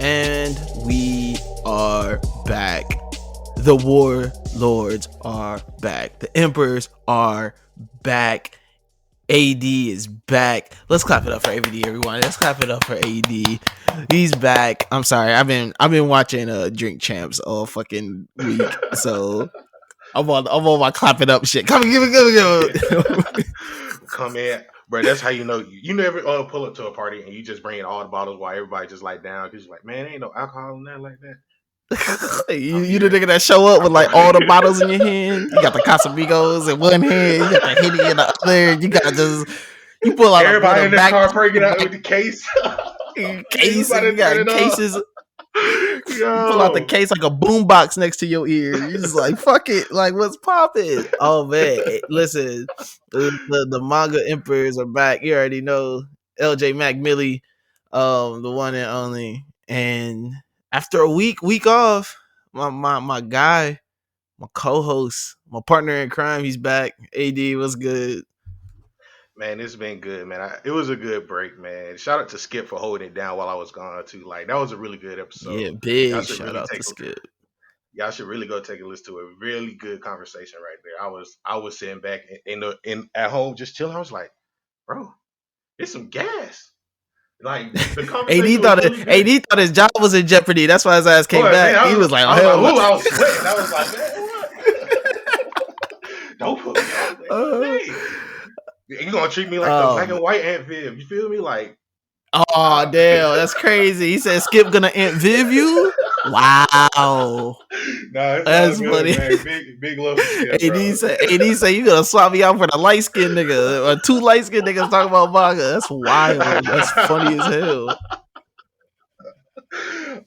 And we are back. The warlords are back. The emperors are back. AD is back. Let's clap it up for AD, everyone. Let's clap it up for AD. He's back. I'm sorry. I've been watching Drink Champs all fucking week, so I'm on my clap it up shit. Come in, bro. That's how you know you never pull up to a party and you just bring in all the bottles while everybody just like down because you're like, man, ain't no alcohol in that like that. you the nigga that show up with like all the bottles in your hand. You got the Casamigos in one hand, you got the Henny in the other. You got you pull out everybody in the car breaking out with the case. Case, you got cases. You pull out the case like a boombox next to your ear. You're just like, fuck it, like what's popping? Oh man, listen, the manga emperors are back. You already know LJ McMillie, the one and only. And after a week off, my guy, my co-host, my partner in crime, he's back. AD, what's good? Man, it's been good, man. It was a good break, man. Shout out to Skip for holding it down while I was gone too. Like that was a really good episode. Yeah, big shout out to Skip. Y'all should really go take a listen to a really good conversation right there. I was sitting back in at home just chilling. I was like, bro, it's some gas. Like the conversation AD thought his job was in jeopardy. That's why his ass came back. Man, he was like, oh hell no. I was sweating. I was like, man, what? Don't put me on. Hey, you gonna treat me like the black and white Aunt Viv? You feel me? Like, oh damn, that's crazy. He said Skip gonna Aunt Viv you. Wow, that's funny. Man. Big love. Skip, AD said you gonna swap me out for the light skinned nigga or two light skinned niggas talking about manga. That's wild. That's funny as hell.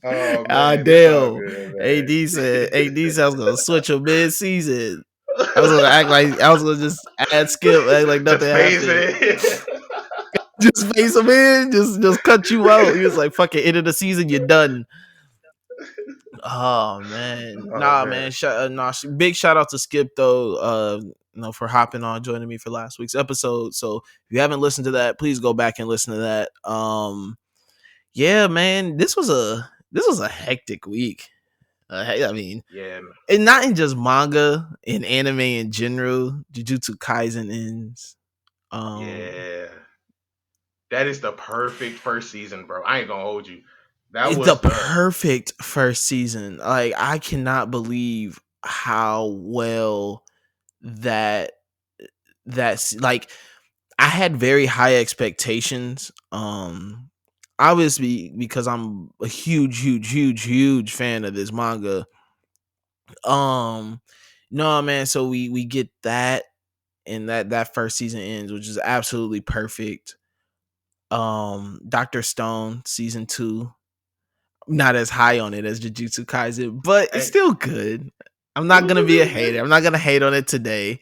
Oh damn. AD said I was gonna switch him mid season. I was gonna act like I was gonna just add Skip, act like nothing happened. Just face him in, just cut you out. He was like, "Fuck it, end of the season, you're done." Oh man, man. Big shout out to Skip though. For hopping on, joining me for last week's episode. So if you haven't listened to that, please go back and listen to that. Yeah, man, this was a hectic week. I mean, yeah, and not in just manga, in anime in general. Jujutsu Kaisen ends. Yeah, that is the perfect first season, bro. I ain't gonna hold you. That was the perfect first season. Like I cannot believe how well that's like. I had very high expectations. Obviously because I'm a huge fan of this manga. No man, so we get that, and that first season ends, which is absolutely perfect. Dr. Stone season 2, not as high on it as Jujutsu Kaisen, but it's still good. I'm not gonna be a hater. I'm not gonna hate on it today.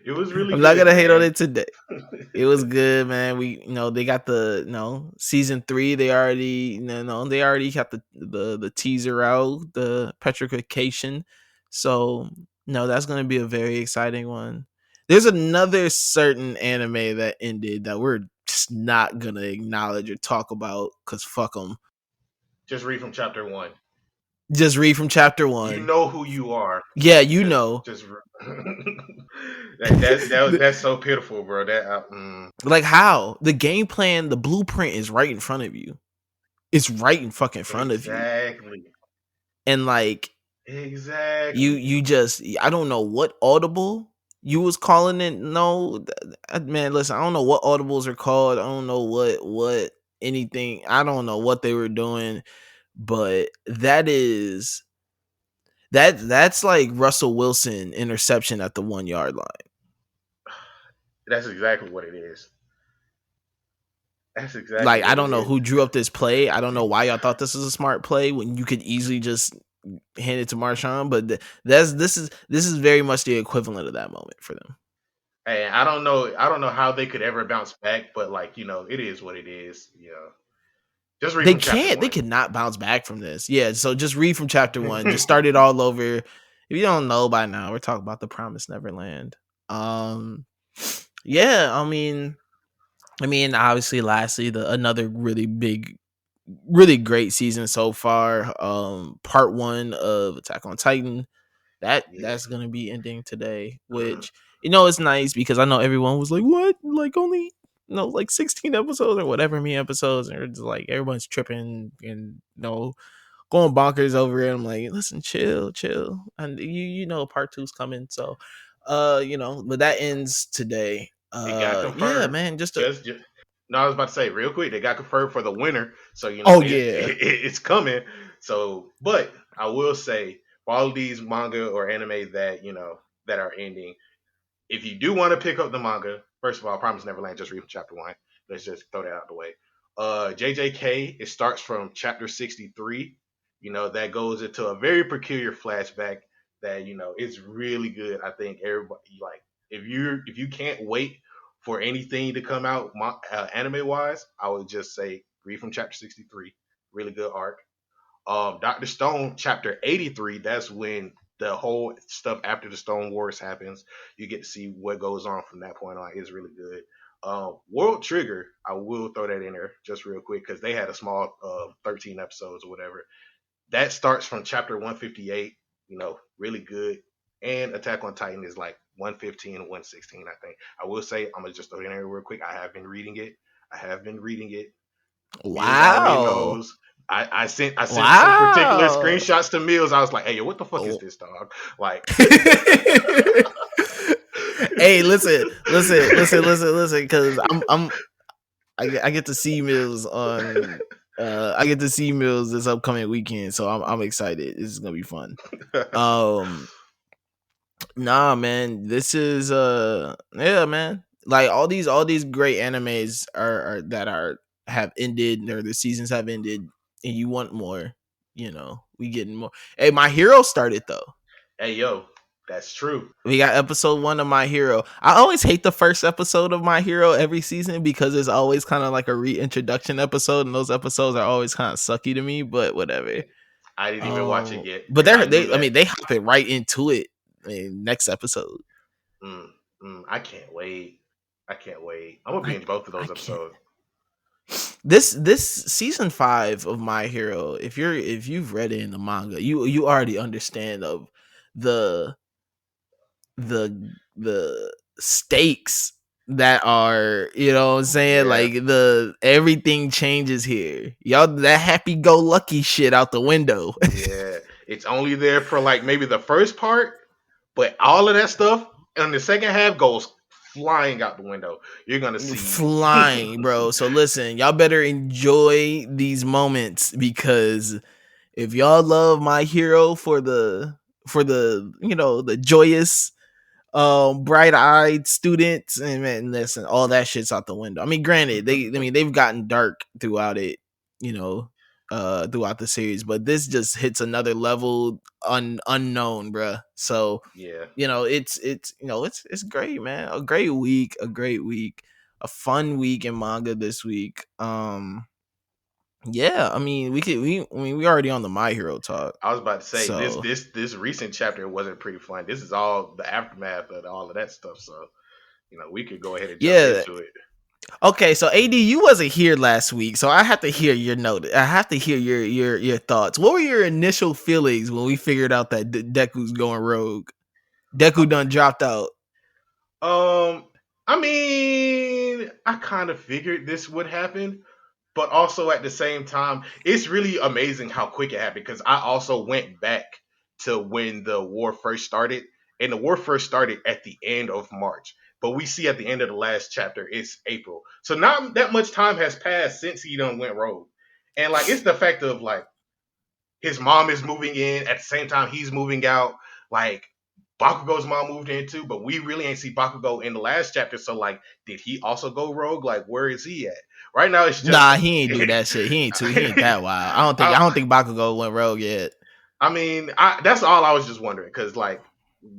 It was really. I'm not gonna hate on it today. It was good, man. We they got the season 3. They already they already got the teaser out, the petrification. So that's gonna be a very exciting one. There's another certain anime that ended that we're just not gonna acknowledge or talk about because fuck them. Just read from chapter 1. Just read from chapter 1. You know who you are. Yeah, you know. Just that's so pitiful, bro. Like how the game plan, the blueprint is right in front of you. It's right in fucking front of you. Exactly. And like exactly, you just I don't know what audible you was calling it. No, man, listen, I don't know what audibles are called. I don't know what anything. I don't know what they were doing, but that's like Russell Wilson interception at the 1 yard line. That's exactly what it is. That's exactly like I don't know who drew up this play. I don't know why y'all thought this was a smart play when you could easily just hand it to Marshawn, but this is very much the equivalent of that moment for them. Hey, I don't know how they could ever bounce back, but it is what it is. Just read. They cannot bounce back from this. Yeah, so just read from chapter 1. Just start it all over. If you don't know by now, we're talking about the Promised Neverland. Yeah, I mean, obviously, lastly, another really big really great season so far. Part one of Attack on Titan, Yeah. that's gonna be ending today, which it's nice because I know everyone was like, what, like only like 16 episodes or whatever me episodes, and it's like everyone's tripping and going bonkers over it. I'm like, listen, chill, and part two's coming. So but that ends today. It got Yeah, confirmed. man, Just no, I was about to say real quick, they got confirmed for the winner, so oh yeah. it's coming. So, but I will say for all of these manga or anime that that are ending, if you do want to pick up the manga, first of all, Promise Neverland, just read from chapter one. Let's just throw that out the way. JJK, it starts from chapter 63. That goes into a very peculiar flashback that it's really good. I think everybody like if you can't wait for anything to come out anime wise, I would just say read from chapter 63. Really good arc. Dr. Stone, chapter 83, that's when the whole stuff after the Stone Wars happens. You get to see what goes on from that point on. It's really good. World Trigger, I will throw that in there just real quick because they had a small 13 episodes or whatever. That starts from chapter 158, really good. And Attack on Titan is like 115 and 116, I think. I will say, I'm going to just throw it in there real quick. I have been reading it. Mills already Wow. knows. I sent some particular Wow. screenshots to Mills. I was like, "Hey, yo, what the fuck is this, dog?" Like, Hey, listen, because I get to see Mills on I get to see Mills this upcoming weekend, so I'm excited. This is gonna be fun. Um, nah, man, this is yeah, man. Like all these great animes are that are have ended, or the seasons have ended, and you want more. We getting more. Hey, My Hero started though. hey, yo, that's true. We got episode one of My Hero. I always hate the first episode of My Hero every season because it's always kind of like a reintroduction episode, and those episodes are always kind of sucky to me. But whatever. I didn't even watch it yet, But and I knew I that. mean, they hop it right into it. Next episode. Mm, I can't wait. I can't wait. I'm gonna I binge both of I those can't. episodes. This season 5 of My Hero. If you've read it in the manga, you already understand of the the stakes that are, what I'm saying, Yeah, like the everything changes here, y'all. That happy go lucky shit out the window. yeah. It's only there for like maybe the first part, but all of that stuff in the second half goes flying out the window. You're gonna see. Flying, bro. So listen, y'all better enjoy these moments, because if y'all love My Hero for the the joyous, bright-eyed students, and man, listen, all that shit's out the window. I mean, granted, they've gotten dark throughout it, you know throughout the series, but this just hits another level, unknown, bruh. So Yeah. it's great, man. A great week, a fun week in manga this week. Yeah, I mean, we already on the My Hero talk. I was about to say this So this this recent chapter wasn't pretty fun. This is all the aftermath of all of that stuff. So we could go ahead and jump yeah. into it. Okay, so AD, you wasn't here last week, so I have to hear your note. I have to hear your thoughts. What were your initial feelings when we figured out that Deku's going rogue? Deku done dropped out. I mean, I kind of figured this would happen, but also at the same time, it's really amazing how quick it happened because I also went back to when the war first started, and the war first started at the end of March. But we see at the end of the last chapter, it's April. So not that much time has passed since he done went rogue. And like it's the fact of like his mom is moving in at the same time he's moving out. Like Bakugo's mom moved in too, but we really ain't see Bakugo in the last chapter. So like, did he also go rogue? Like, where is he at? Right now, it's just. Nah, he ain't do that shit. He ain't that wild. I don't think Bakugo went rogue yet. I mean, that's all I was just wondering because like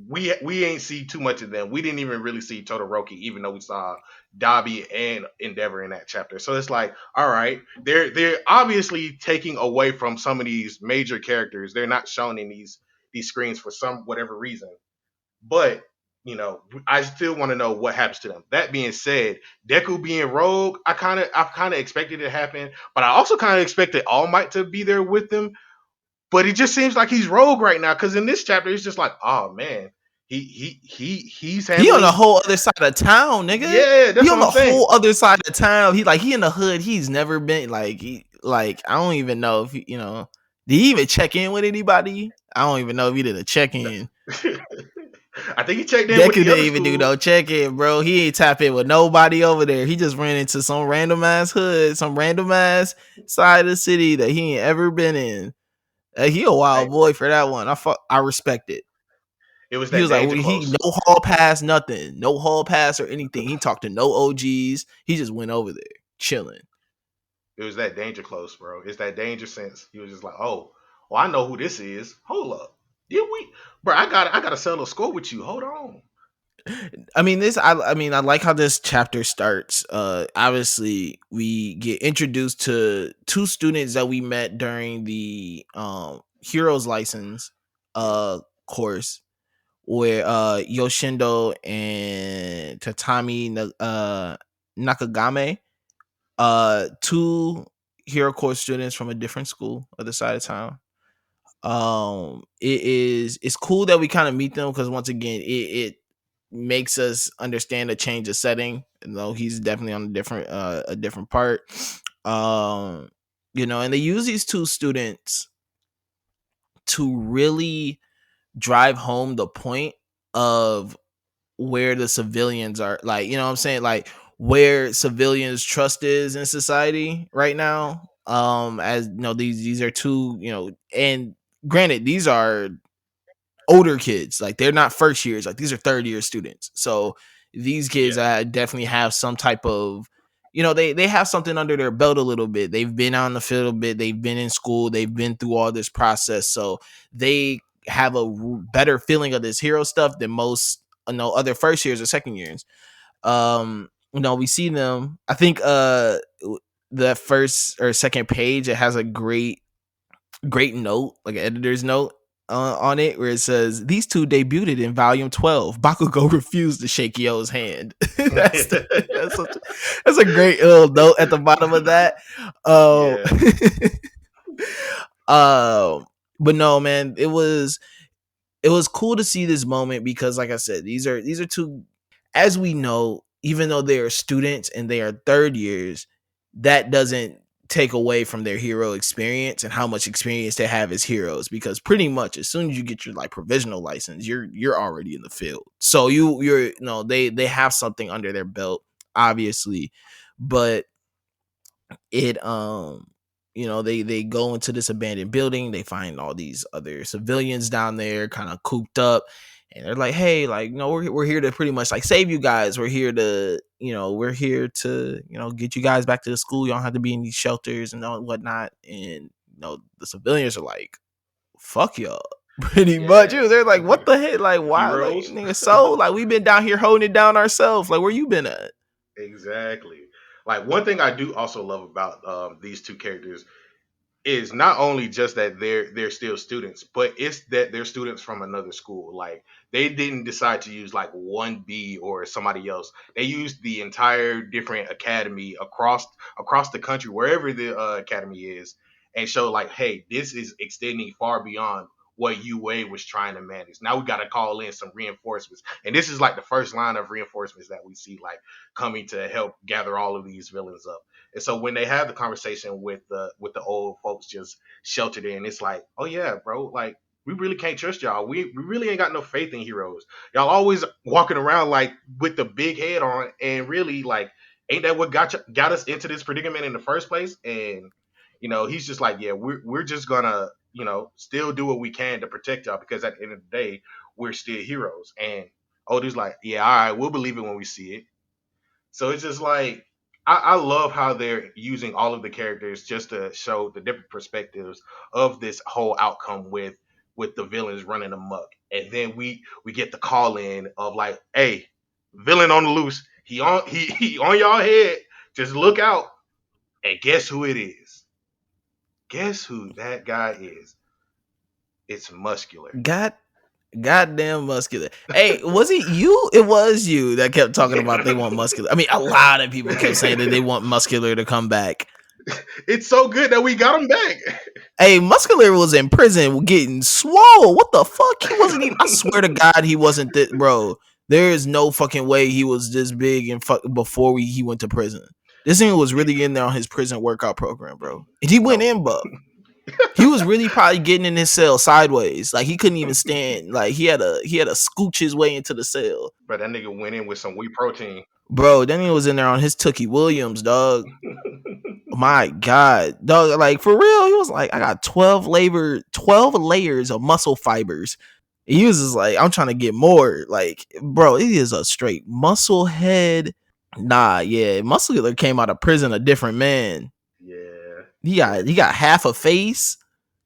we ain't see too much of them. We didn't even really see Todoroki, even though we saw Dabi and Endeavor in that chapter. So it's like, all right, they're obviously taking away from some of these major characters. They're not shown in these screens for some whatever reason. But I still want to know what happens to them. That being said, Deku being rogue, I kind of expected it to happen, but I also kind of expected All Might to be there with them. But it just seems like he's rogue right now because in this chapter, it's just like, oh man, he's He on the handling. whole other side of town, nigga. Yeah, He that's on what I'm the saying. whole other side of town. He in the hood. He's never been like I don't even know if did he even check in with anybody? I don't even know if he did a check in. I think he checked in with Deku the didn't other even do schools. no check in, bro. He ain't tap in with nobody over there. He just ran into some random ass hood, some random ass side of the city that he ain't ever been in. He a Hey, wild boy for that one. I respect it. it was He that was like, danger well, he close. no hall pass, nothing, no hall pass or anything. He talked to no OGs. He just went over there chilling. It was that danger close, bro. It's that danger sense. He was just like, oh, well, I know who this is. Hold up, did we, bro? I gotta settle a score with you. Hold on. I mean, I like how this chapter starts. Obviously, we get introduced to two students that we met during the heroes license Yeah, course, where Yoshindo and Tatami Nakagame, two hero course students from a different school other side of town. It's cool that we kind of meet them because once again it makes us understand a change of setting. Though he's definitely on a different part. um and they use these two students to really drive home the point of where the civilians are, like, what I'm saying, like where civilians trust is in society right now. As these are two, and granted, these are older kids, like they're not first years, like these are third year students. So these kids yeah, definitely have some type of, they have something under their belt a little bit. They've been on the field a bit, they've been in school, they've been through all this process, so they have a better feeling of this hero stuff than most other first years or second years. We see them, I think the first or second page, it has a great note, like an editor's note on it, where it says these two debuted in volume 12. Bakugo refused to shake Yo's hand. That's a great little note at the bottom of that. Um, yeah, um, but no, man, it was cool to see this moment because, like I said, these are two, as we know, even though they are students and they are third years, that doesn't take away from their hero experience and how much experience they have as heroes, because pretty much as soon as you get your like provisional license, you're already in the field. So they have something under their belt, obviously. But it they go into this abandoned building, they find all these other civilians down there kind of cooped up, and they're like, hey, like, we're here to pretty much like save you guys. We're here to get you guys back to the school. You don't have to be in these shelters and all whatnot. And the civilians are like, fuck y'all. Pretty much. yeah. They're like, what the heck, like, why, like, Heroes. nigga, so like we've been down here holding it down ourselves, like where you been at? Exactly. Like one thing I do also love about these two characters is not only just that they're still students, but it's that they're students from another school. Like they didn't decide to use like one B or somebody else. They used the entire different academy across the country, wherever the academy is, and show like, hey, this is extending far beyond what UA was trying to manage. Now we got to call in some reinforcements, and this is like the first line of reinforcements that we see like coming to help gather all of these villains up. And so when they have the conversation with the old folks just sheltered in, it's like, oh yeah, bro, like we really can't trust y'all. We really ain't got no faith in heroes. Y'all always walking around like with the big head on, and really like, ain't that what got us into this predicament in the first place? And he's just like, yeah, we're just gonna still do what we can to protect y'all because at the end of the day, we're still heroes. And Odu's like, yeah, all right, we'll believe it when we see it. So it's just like I love how they're using all of the characters just to show the different perspectives of this whole outcome with the villains running amok. And then we get the call in of like, hey, villain on the loose. He on y'all head. Just look out. And guess who it is? Guess who that guy is? It's muscular. God Goddamn muscular. Hey, was it you? It was you that kept talking about they want muscular. I mean, a lot of people kept saying that they want muscular to come back. It's so good that we got him back. Hey, muscular was in prison getting swole. What the fuck? He wasn't even. I swear to God, he wasn't. Bro, there is no fucking way he was this big and before he went to prison. This thing was really in there on his prison workout program, bro. And he went No, in, but he was really probably getting in his cell sideways. Like he couldn't even stand. Like he had to scooch his way into the cell. but that nigga went in with some wheat protein. Bro, then he was in there on his Tookie Williams, dog. My God, dog, like for real, he was like, I got 12 layers of muscle fibers. He was just like, I'm trying to get more. Like, bro, it is a straight muscle head. Nah, yeah, muscular came out of prison a different man. Yeah, He got half a face.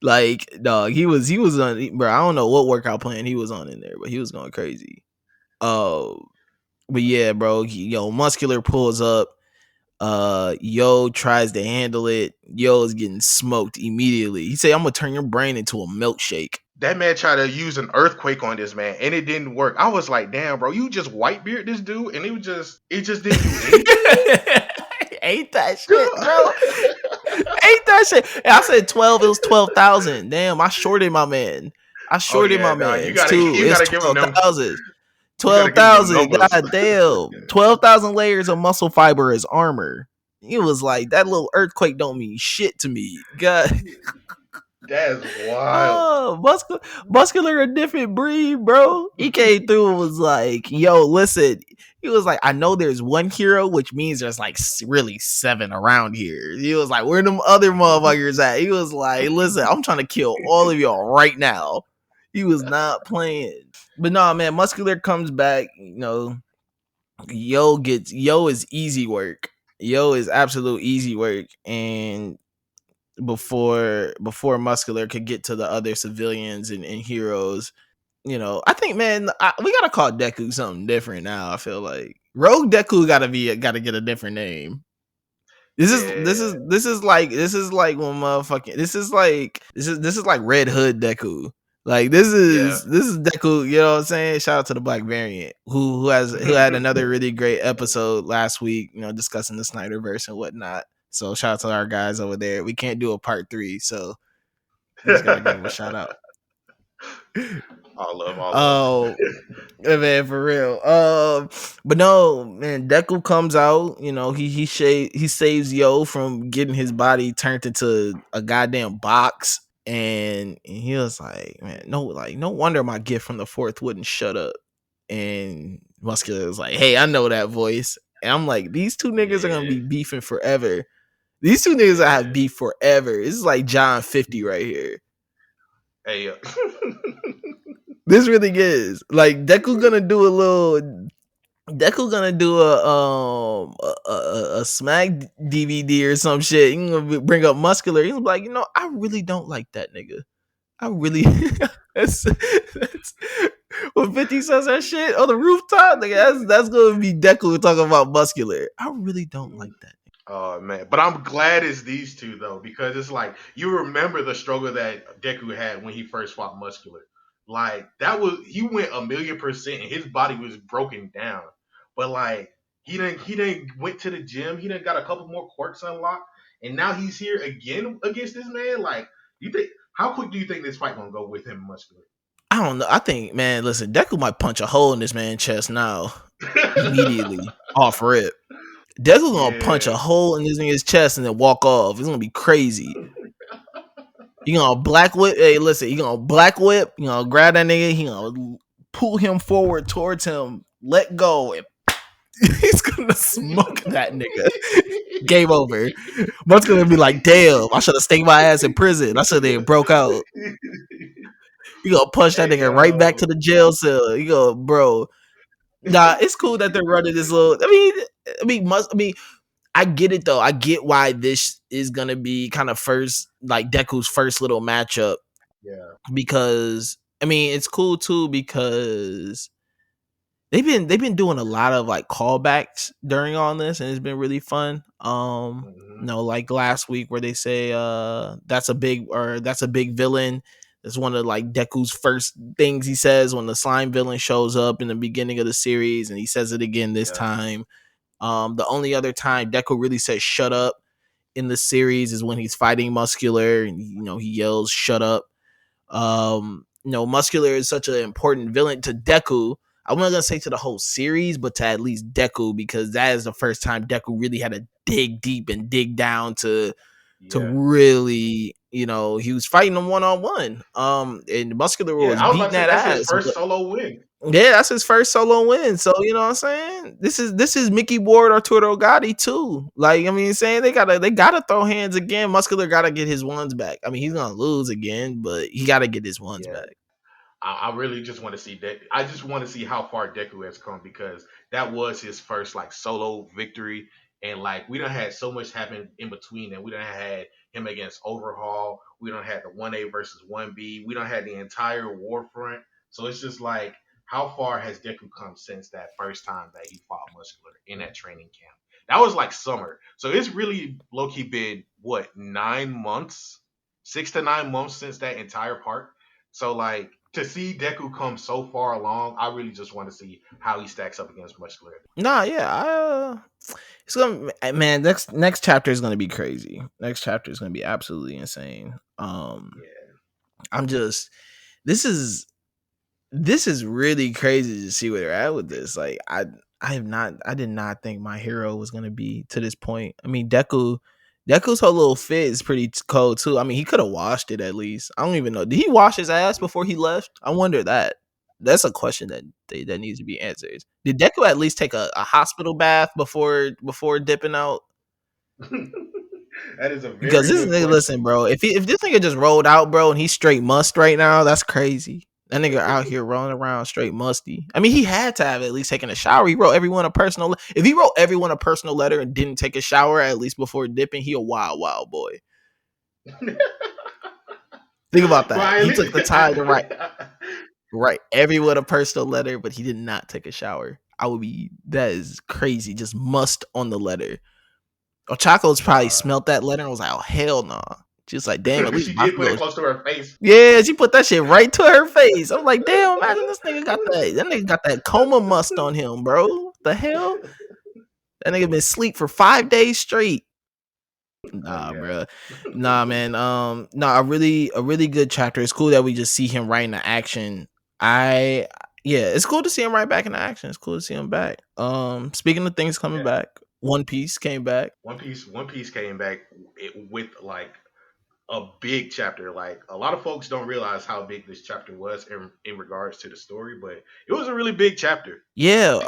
Like, dog, he was on, bro. I don't know what workout plan he was on in there, but he was going crazy. But yeah, bro, muscular pulls up. Yo tries to handle it. Yo is getting smoked immediately. He said, I'm gonna turn your brain into a milkshake. that man tried to use an earthquake on this man, and it didn't work. I was like, damn, bro, you just whitebeard this dude, and it just didn't do anything. Ain't that shit, bro? Ain't that shit? And I said 12, it was 12,000. Damn, I shorted my man. I Oh shorted yeah, my nah, man too. you It's gotta give him them. 12,000. You gotta give him them 12,000. numbers. God damn. 12,000 layers of muscle fiber is armor. It was like that little earthquake don't mean shit to me. God. That's wild. Oh, muscular a different breed, bro. He came through and was like, yo, listen. He was like, I know there's one hero, which means there's like really 7 around here. He was like, where them other motherfuckers at? He was like, listen, I'm trying to kill all of y'all right now. He was not playing. But no, man, muscular comes back, Yo is easy work. Yo is absolute easy work. And before muscular could get to the other civilians and heroes, I think, man, we gotta call Deku something different now. I feel like Rogue Deku gotta get a different name. This is like when motherfucking this is like Red Hood Deku. Like Yeah. this is Deku, you know what I'm saying? Shout out to the Black Variant who had another really great episode last week, discussing the Snyderverse and whatnot. So shout out to our guys over there. We can't do a part 3, so we just gotta give them a shout out. all love. Oh, man, for real. But no, man, Deku comes out. He saves Yo from getting his body turned into a goddamn box, and he was like, man, no wonder my gift from the fourth wouldn't shut up. And Muscular was like, hey, I know that voice, and I'm like, these two niggas are gonna be beefing forever. These two niggas have beef forever. This is like John 50 right here. Hey, This really is like Deku gonna do a smack DVD or some shit. He's gonna bring up Muscular. He's like, I really don't like that nigga. I really that's when 50 says that shit on the rooftop, nigga, that's gonna be Deku talking about Muscular. I really don't like that. oh man, but I'm glad it's these two though, because it's like you remember the struggle that Deku had when he first fought Muscular. Like he went 1,000,000%, and his body was broken down. But like he didn't went to the gym. He didn't got a couple more quirks unlocked, and now he's here again against this man. Like, you think how quick do you think this fight gonna go with him and Muscular? I don't know. I think, man, listen, Deku might punch a hole in this man's chest now immediately off rip. Deku gonna punch a hole in this nigga's chest and then walk off. It's gonna be crazy. You gonna black whip? Hey, listen, you gonna black whip? You gonna grab that nigga? He gonna pull him forward towards him, let go, and he's gonna smoke that nigga. Game over. What's gonna be like? Damn, I should have stayed my ass in prison. I should have broke out. You gonna punch that nigga right back to the jail cell. You go, bro. Nah, it's cool that they're running this little. I get it though. I get why this is gonna be kind of first, like Deku's first little matchup. Yeah. Because it's cool too because they've been doing a lot of like callbacks during all this, and it's been really fun. Like last week where they say that's a big villain It's one of like Deku's first things he says when the slime villain shows up in the beginning of the series, and he says it again this Yeah. time. The only other time Deku really says "shut up" in the series is when he's fighting Muscular, and he yells "shut up." Muscular is such an important villain to Deku. I'm not gonna say to the whole series, but to at least Deku, because that is the first time Deku really had to dig deep and dig down to Yeah. really, he was fighting them one on one. And Muscular Yeah. was I was about beating to say that that's his ass. first But solo win. yeah, that's his first solo win. So you know what I'm saying? This is Mickey Ward or Arturo Gotti too. Like, I mean, saying they gotta throw hands again. Muscular gotta get his ones back. I mean, he's gonna lose again, but he gotta get his ones Yeah. back. I really just want to see that. I just want to see how far Deku has come because that was his first like solo victory, and like we don't had so much happen in between, and we don't had him against Overhaul. We don't had the 1A versus 1B. We don't had the entire war front. So it's just like how far has Deku come since that first time that he fought Muscular in that training camp? That was like summer, so it's really low key been what 9 months, 6 to 9 months since that entire part. So like to see Deku come so far along, I really just want to see how he stacks up against Muscular. Nah, yeah, it's gonna man. Next chapter is gonna be crazy. Next chapter is gonna be absolutely insane. Yeah, I'm just this is really crazy to see where they're at with this. Like I did not think my hero was gonna be to this point. I mean, Deku's whole little fit is pretty cold too. I mean, he could have washed it at least. I don't even know. Did he wash his ass before he left? I wonder that. That's a question that needs to be answered. Did Deku at least take a hospital bath before dipping out? that is a Because very this good nigga, question. listen, bro. If this nigga just rolled out, bro, and he's straight must right now, that's crazy. That nigga out here rolling around straight musty. I mean, he had to have at least taken a shower. He wrote everyone a personal. If he wrote everyone a personal letter and didn't take a shower at least before dipping, he a wild, wild boy. Think about that. But He took the time to write everyone a personal letter, but he did not take a shower. I would be. That is crazy. Just must on the letter. Ochaka's probably nah, smelt that letter and was like, "Oh hell no." Nah. She was like, "Damn, at least she my did put it little." close to her face. Yeah, she put that shit right to her face. I'm like, damn, imagine this nigga got that. That nigga got that coma must on him, bro. What the hell? That nigga been asleep for 5 days straight. Oh Nah, yeah, bro. Nah, man. Nah, a really good chapter. It's cool that we just see him right in the action. I Yeah, it's cool to see him right back in the action. It's cool to see him back. Speaking of things coming yeah. back, One Piece came back. One Piece came back with like a big chapter. Like a lot of folks don't realize how big this chapter was in regards to the story, but it was a really big chapter. Yeah,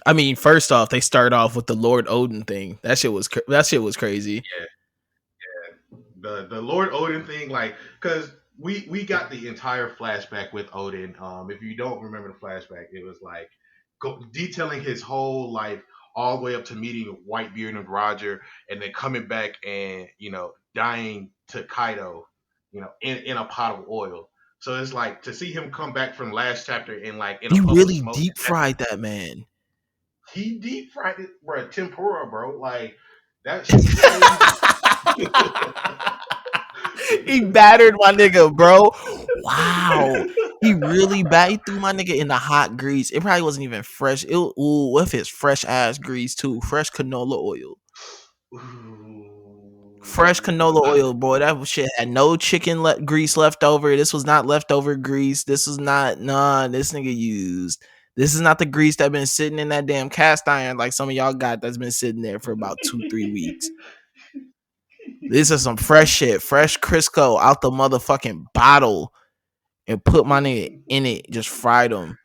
I mean, first off, they start off with the Lord Odin thing. That shit was crazy. Yeah, the Lord Odin thing, like, because we got the entire flashback with Odin. If you don't remember the flashback, it was like detailing his whole life all the way up to meeting Whitebeard and Roger, and then coming back and dying to Kaido, in a pot of oil. So it's like to see him come back from last chapter in like in a He puff of really smoke. deep fried that man. He deep fried it, bro. Tempura, bro. Like that shit was crazy. He battered my nigga, bro. Wow. He really He threw my nigga in the hot grease. It probably wasn't even fresh. What if it's fresh ass grease too? Fresh canola oil. Fresh Ooh, canola oil, boy. That shit had no grease left over. This was not leftover grease. This was not nah. This nigga used. This is not the grease that been sitting in that damn cast iron like some of y'all got that's been sitting there for about 2-3 weeks. This is some fresh shit, fresh Crisco out the motherfucking bottle, and put my nigga in it. Just fried him.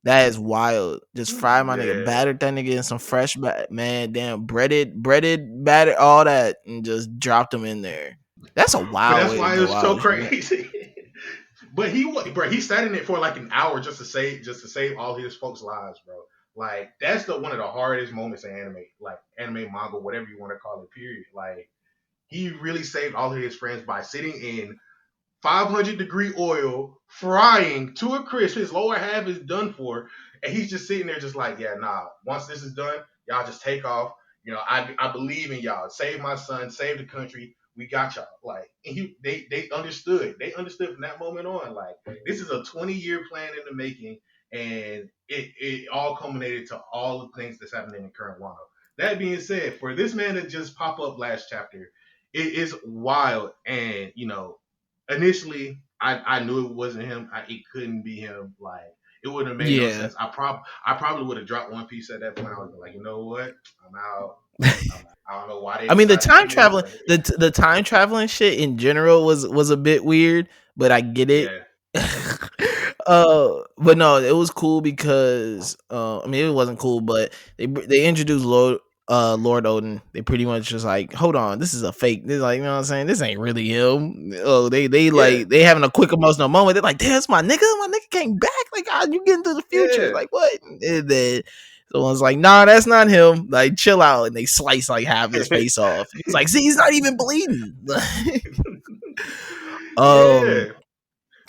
That is wild. Just fried my nigga, man. battered that nigga in some fresh, man, damn, breaded, battered, all that, and just dropped him in there. That's a But wild that's way to why it go was so out. crazy. But bro, he sat in it for like an hour just to save all his folks' lives, bro. Like that's the one of the hardest moments in anime, like anime manga, whatever you want to call it. Period. Like he really saved all of his friends by sitting in 500-degree oil, frying to a crisp. His lower half is done for, and he's just sitting there, just like, yeah, nah. Once this is done, y'all just take off. I believe in y'all. Save my son. Save the country. we got y'all. Like, and they understood. They understood from that moment on. Like, this is a 20-year plan in the making, and it all culminated to all the things that's happening in current Wano. That being said, for this man to just pop up last chapter, it is wild. And initially, I knew it wasn't him. It couldn't be him. Like, it wouldn't have made no Yeah. sense. I probably would have dropped One Piece at that point. I was like, you know what? I'm out. I don't know why they I mean, the decided to time do this, traveling, but the time traveling shit in general was a bit weird, but I get it. yeah, But no, it was cool because I mean, it wasn't cool, but they introduced Lord Odin. They pretty much just like, hold on, this is a fake. They're like, you know what I'm saying? This ain't really him. Oh, they yeah, like they having a quick emotional moment. They're like, damn, it's my nigga. My nigga came back. Like, how you get into the future? yeah. Like, what? And then someone's like, nah, that's not him. Like, chill out. And they slice like half his face off. He's like, see, he's not even bleeding. um, Yeah.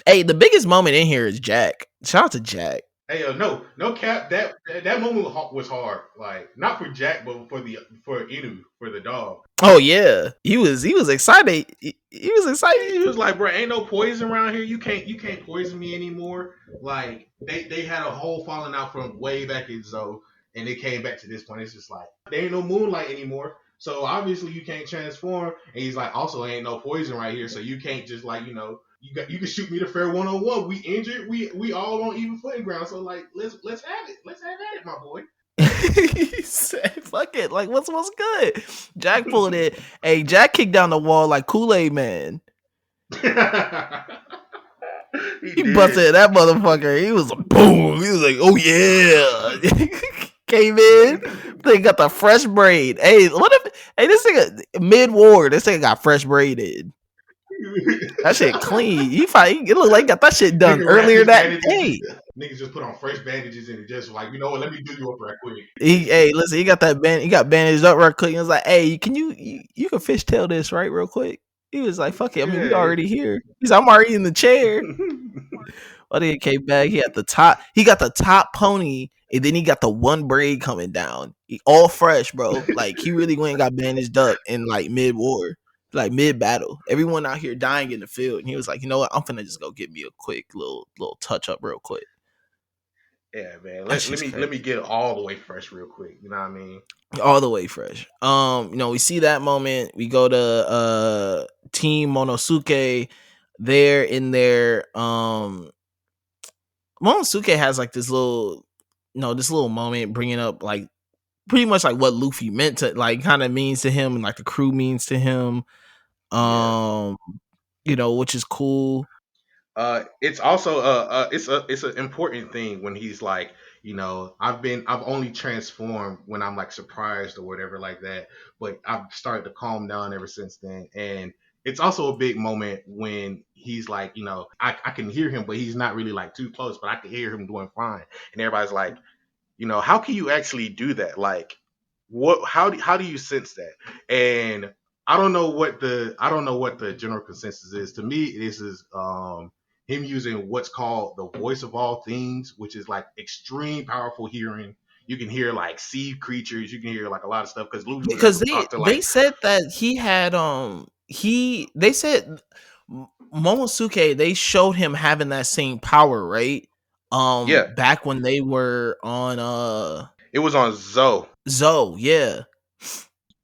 hey, the biggest moment in here is Jack. Shout out to Jack. Hey, no, no cap. That moment was hard. Like, not for Jack, but for Inu, for the dog. Oh yeah, he was excited. He was excited. He was like, bro, ain't no poison around here. You can't poison me anymore. Like, they had a whole falling out from way back in Zoe, and they came back to this point. It's just like, there ain't no moonlight anymore. So obviously you can't transform. And he's like, also ain't no poison right here. So you can't just, like, you can shoot me to fair 101. We injured. We all on even footing ground. So, like, let's have it. Let's have at it, my boy. He said, "Fuck it, like what's good." Jack pulled it. Hey, Jack kicked down the wall like Kool-Aid Man. He He did. busted that motherfucker. He was like, boom. He was like, oh yeah. Came in. They got the fresh braid. Hey, what if? Hey, this nigga mid war. This nigga got fresh braided. That shit clean. It looked like he got that shit done Nigga wrapped earlier his that bandages. day. Niggas just put on fresh bandages and just like, you know what? Let me do you up right quick. Hey, listen, he got that band. He got bandaged up real quick. He was like, "Hey, can you can fishtail this right real quick?" He was like, "Fuck it. I mean, we Yeah. already here." He's like, "I'm already in the chair." But he came back. He had the top. He got the top pony, and then he got the one braid coming down. He, all fresh, bro. Like he really went and got bandaged up in like mid war, like mid battle. Everyone out here dying in the field, and he was like, "You know what? I'm finna just go get me a quick little touch up real quick." Yeah, man. That Let shit's me let me crazy. get all the way fresh real quick. You know what I mean? All the way fresh. We see that moment. We go to Team Monosuke. They're in there. Momosuke has like this little, this little moment bringing up like pretty much like what Luffy meant to like kind of means to him and like the crew means to him. Yeah. Um, which is cool. It's also it's an important thing when he's like, I've only transformed when I'm like surprised or whatever like that, but I've started to calm down ever since then. And it's also a big moment when he's like, I can hear him, but he's not really like too close, but I can hear him doing fine. And everybody's like, how can you actually do that? Like, what? How do you sense that? And I don't know what the general consensus is. To me, this is him using what's called the voice of all things, which is like extreme powerful hearing. You can hear like sea creatures. You can hear like a lot of stuff because Luffy was able Because to they talk to they like said that he had they said Momosuke, they showed him having that same power, right? yeah, Back when they were on it was on Zoe Zoe, yeah.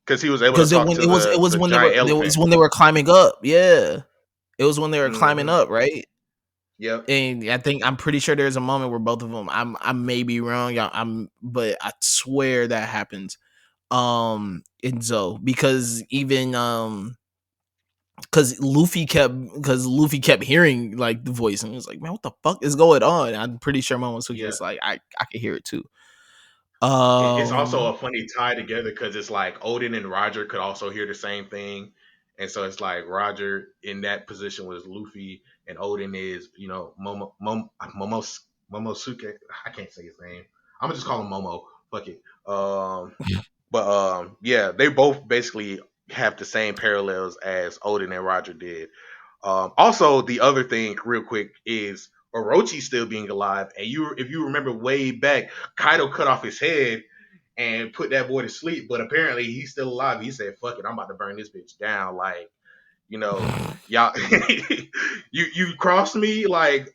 because he was able to Because talk to it was the when they giant were it elephant. was when they were climbing up, yeah. It was when they were climbing Hmm. up, right? Yep. And I'm pretty sure there's a moment where both of them. I may be wrong, yeah. But I swear that happens. In Zoe because even because Luffy kept hearing like the voice and he was like, man, what the fuck is going on? I'm pretty sure Momosuke Yeah. was like, I can hear it too. It's also Um, a funny tie together because it's like Odin and Roger could also hear the same thing, and so it's like Roger in that position was Luffy, and Odin is Momosuke. I can't say his name. I'm gonna just call him Momo. Fuck it. But yeah, they both basically have the same parallels as Odin and Roger did. Also, the other thing, real quick, is Orochi still being alive. And if you remember way back, Kaido cut off his head and put that boy to sleep. But apparently, he's still alive. He said, "Fuck it, I'm about to burn this bitch down." Like, You know, y'all, you crossed me like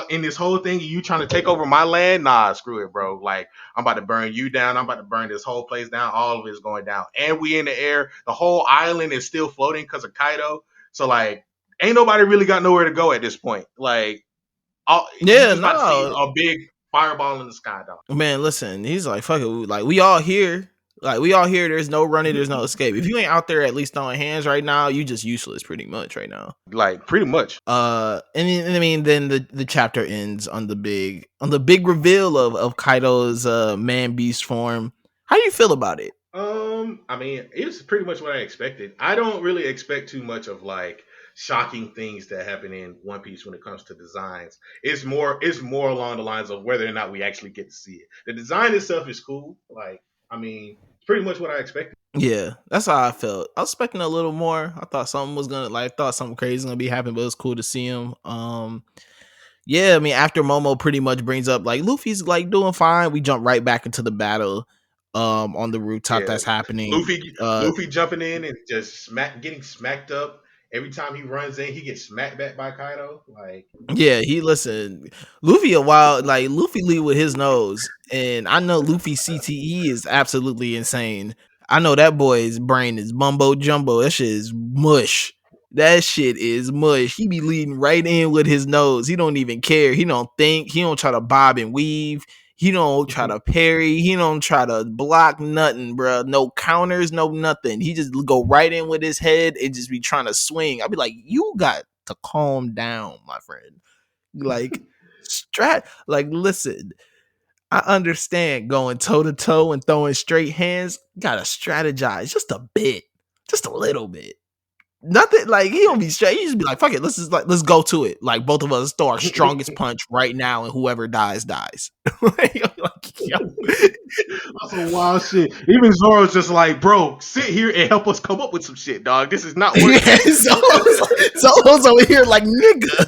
in this whole thing. You trying to take over my land? Nah, screw it, bro. Like I'm about to burn you down. I'm about to burn this whole place down. All of it is going down, and we in the air. The whole island is still floating because of Kaido. So like, ain't nobody really got nowhere to go at this point. Like, you Yeah, just about to see no, a big fireball in the sky, dog. man. Listen, he's like, fuck it. Like we all here. Like we all here. There's no running. There's no escape. If you ain't out there at least throwing hands right now, you just useless, pretty much right now. Like pretty much. And I mean, then the chapter ends on the big reveal of Kaido's man beast form. How do you feel about it? I mean, it's pretty much what I expected. I don't really expect too much of like shocking things that happen in One Piece when it comes to designs. It's more along the lines of whether or not we actually get to see it. The design itself is cool. Like, I mean, it's pretty much what I expected. Yeah, that's how I felt. I was expecting a little more. I thought something was gonna like thought something crazy was gonna be happening, but it was cool to see him. Yeah, I mean, after Momo pretty much brings up like Luffy's like doing fine, we jump right back into the battle on the rooftop Yeah, that's happening. Luffy jumping in and just getting smacked up. Every time he runs in, he gets smacked back by Kaido. Like, Yeah, he listen. Luffy a wild like Luffy lead with his nose, and I know Luffy CTE is absolutely insane. I know that boy's brain is mumbo jumbo. That shit is mush. That shit is mush. He be leading right in with his nose. He don't even care. He don't think. He don't try to bob and weave. He don't try to parry. He don't try to block nothing, bro. No counters, no nothing. He just go right in with his head and just be trying to swing. I'd be like, you got to calm down, my friend. Like like listen, I understand going toe to toe and throwing straight hands. Gotta strategize just a bit, just a little bit. Nothing like he don't be straight. He just be like, fuck it, let's go to it. Like both of us throw our strongest punch right now, and whoever dies dies. Like, yo. that's some wild shit. Even Zoro's just like, bro, sit here and help us come up with some shit, dog. This is not Yeah, working. Solo's over here like nigga.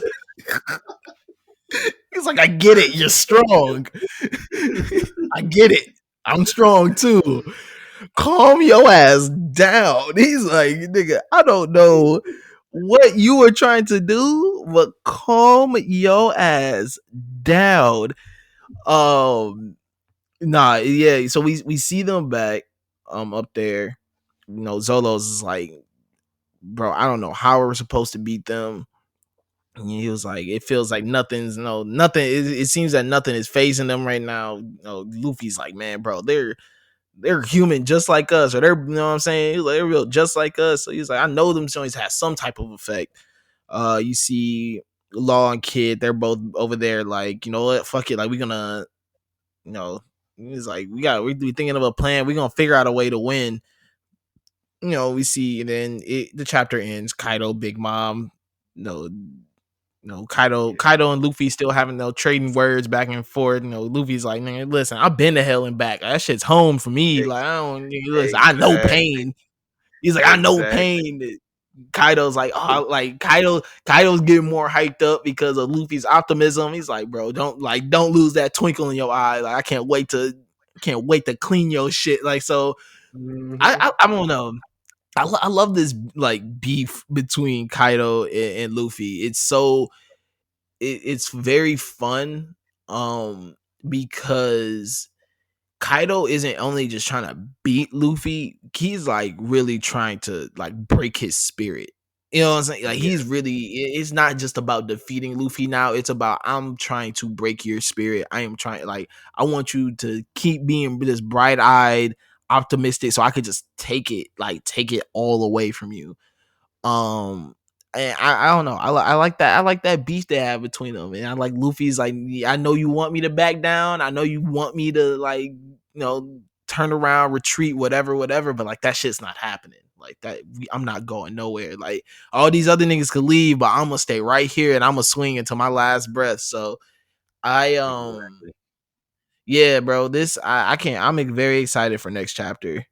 He's like, I get it, you're strong. I get it. I'm strong too. Calm your ass down. He's like, nigga, I don't know what you were trying to do, but calm your ass down. Nah, yeah. So we see them back up there. You know, Zolo's is like, bro, I don't know how we're supposed to beat them. And he was like, it feels like nothing's no nothing. It seems that nothing is facing them right now. You know, Luffy's like, man, bro, they're human just like us, or they're, you know what I'm saying? He's like, they're real just like us. So he's like, I know them joints has some type of effect. You see Law and Kid, they're both over there, like, you know what, fuck it, like we gonna, you know, he's like, we thinking of a plan, we gonna figure out a way to win. You know, we see, and then the chapter ends. Kaido, Big Mom, no, Kaido and Luffy still having no trading words back and forth. You know, Luffy's like, man, listen, I've been to hell and back. That shit's home for me. Like, I don't listen, I know Exactly. pain. He's like, I know Exactly. pain. Kaido's like, oh, like Kaido's getting more hyped up because of Luffy's optimism. He's like, bro, don't lose that twinkle in your eye. Like, I can't wait to clean your shit. Like, so Hmm. I don't know. I love this like beef between Kaido and Luffy. It's so it's very fun because Kaido isn't only just trying to beat Luffy, he's like really trying to like break his spirit. You know what I'm saying? Like Yeah. he's really it's not just about defeating Luffy now, it's about I'm trying to break your spirit. I am trying like I want you to keep being this bright-eyed, optimistic so I could just take it all away from you. um, and I don't know. I like that beef they have between them, and I like Luffy's like, "Yeah, I know you want me to back down. I know you want me to like, turn around, retreat, whatever, whatever. But like that shit's not happening. Like that, I'm not going nowhere. Like all these other niggas could leave, but I'm gonna stay right here and I'm gonna swing until my last breath. So I Exactly. yeah, bro. This I can't. I'm very excited for next chapter.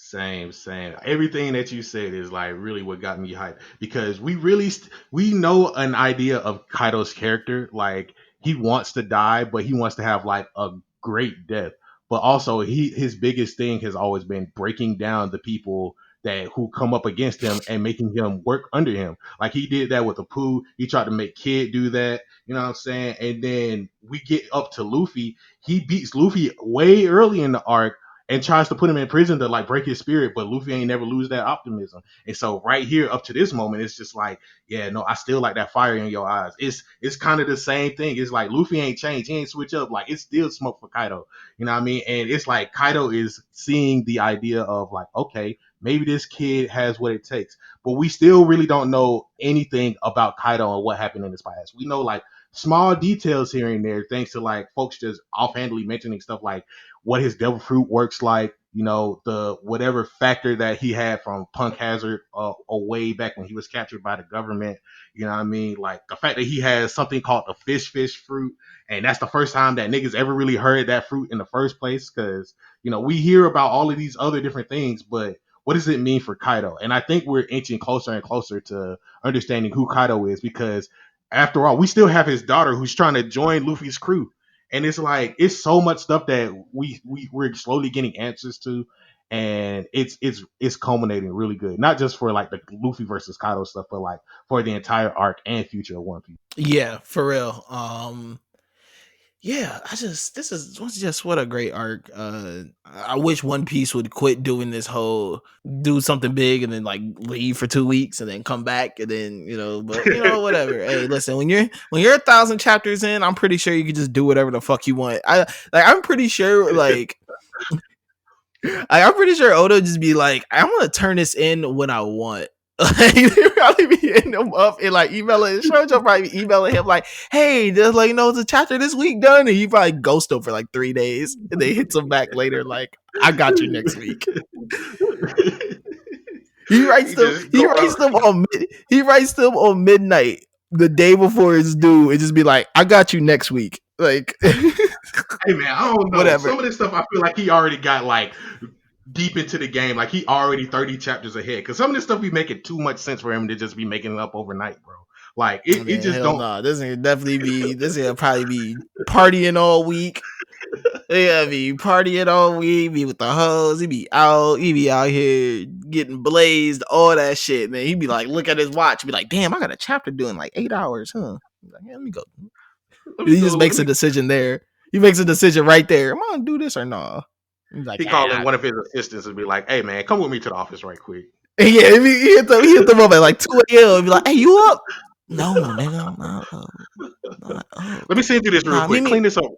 Same, same. Everything that you said is like really what got me hyped because we really we know an idea of Kaido's character. Like he wants to die, but he wants to have like a great death. But also, his biggest thing has always been breaking down the people that who come up against him and making him work under him. Like he did that with Apu. He tried to make Kid do that. You know what I'm saying? And then we get up to Luffy. He beats Luffy way early in the arc and tries to put him in prison to like break his spirit, but Luffy ain't never lose that optimism. And so right here up to this moment, it's just like, yeah, no, I still like that fire in your eyes. It's kind of the same thing. It's like Luffy ain't changed, he ain't switch up. Like it's still smoke for Kaido. You know what I mean? And it's like Kaido is seeing the idea of like, okay, maybe this kid has what it takes. But we still really don't know anything about Kaido and what happened in his past. We know like small details here and there, thanks to like folks just offhandedly mentioning stuff like what his devil fruit works like, you know, the whatever factor that he had from Punk Hazard way back when he was captured by the government. You know what I mean? Like the fact that he has something called the fish fruit, and that's the first time that niggas ever really heard that fruit in the first place. Because you know we hear about all of these other different things, but what does it mean for Kaido? And I think we're inching closer and closer to understanding who Kaido is, because after all, we still have his daughter who's trying to join Luffy's crew. And it's like it's so much stuff that we're slowly getting answers to, and it's culminating really good. Not just for like the Luffy versus Kaido stuff, but like for the entire arc and future of One Piece. Yeah, for real. Yeah, this is just what a great arc. I wish One Piece would quit doing this whole do something big and then like leave for 2 weeks and then come back and then but whatever. Hey, listen, when you're 1,000 chapters in, I'm pretty sure you can just do whatever the fuck you want. I'm pretty sure I'm pretty sure Oda just be like, I'm gonna turn this in when I want. Like, they probably be hitting him up and like emailing Shoujo probably be emailing him like, hey, just like the chapter this week done, and he probably ghost him for like 3 days and then hits him back later like, I got you next week. He writes them on midnight the day before it's due and just be like, I got you next week. Like, hey man, I don't know. Whatever. Some of this stuff I feel like he already got like deep into the game, like he already 30 chapters ahead. Because some of this stuff be making too much sense for him to just be making it up overnight, bro. Like it just don't. Nah. This gonna definitely be. This gonna probably be partying all week. Yeah, be partying all week. Be with the hoes. He be out. He be out here getting blazed. All that shit, man. He be like, look at his watch. Be like, damn, I got a chapter doing like 8 hours, huh? Like, yeah, let me go. He just makes a decision there. He makes a decision right there. Am I gonna do this or no? He's like, he calling one of his assistants and be like, hey man, come with me to the office right quick. Yeah, he hit them up at like 2 a.m. and be like, hey, you up? No, nigga, I'm not up. Let me send you this real quick. Clean this up.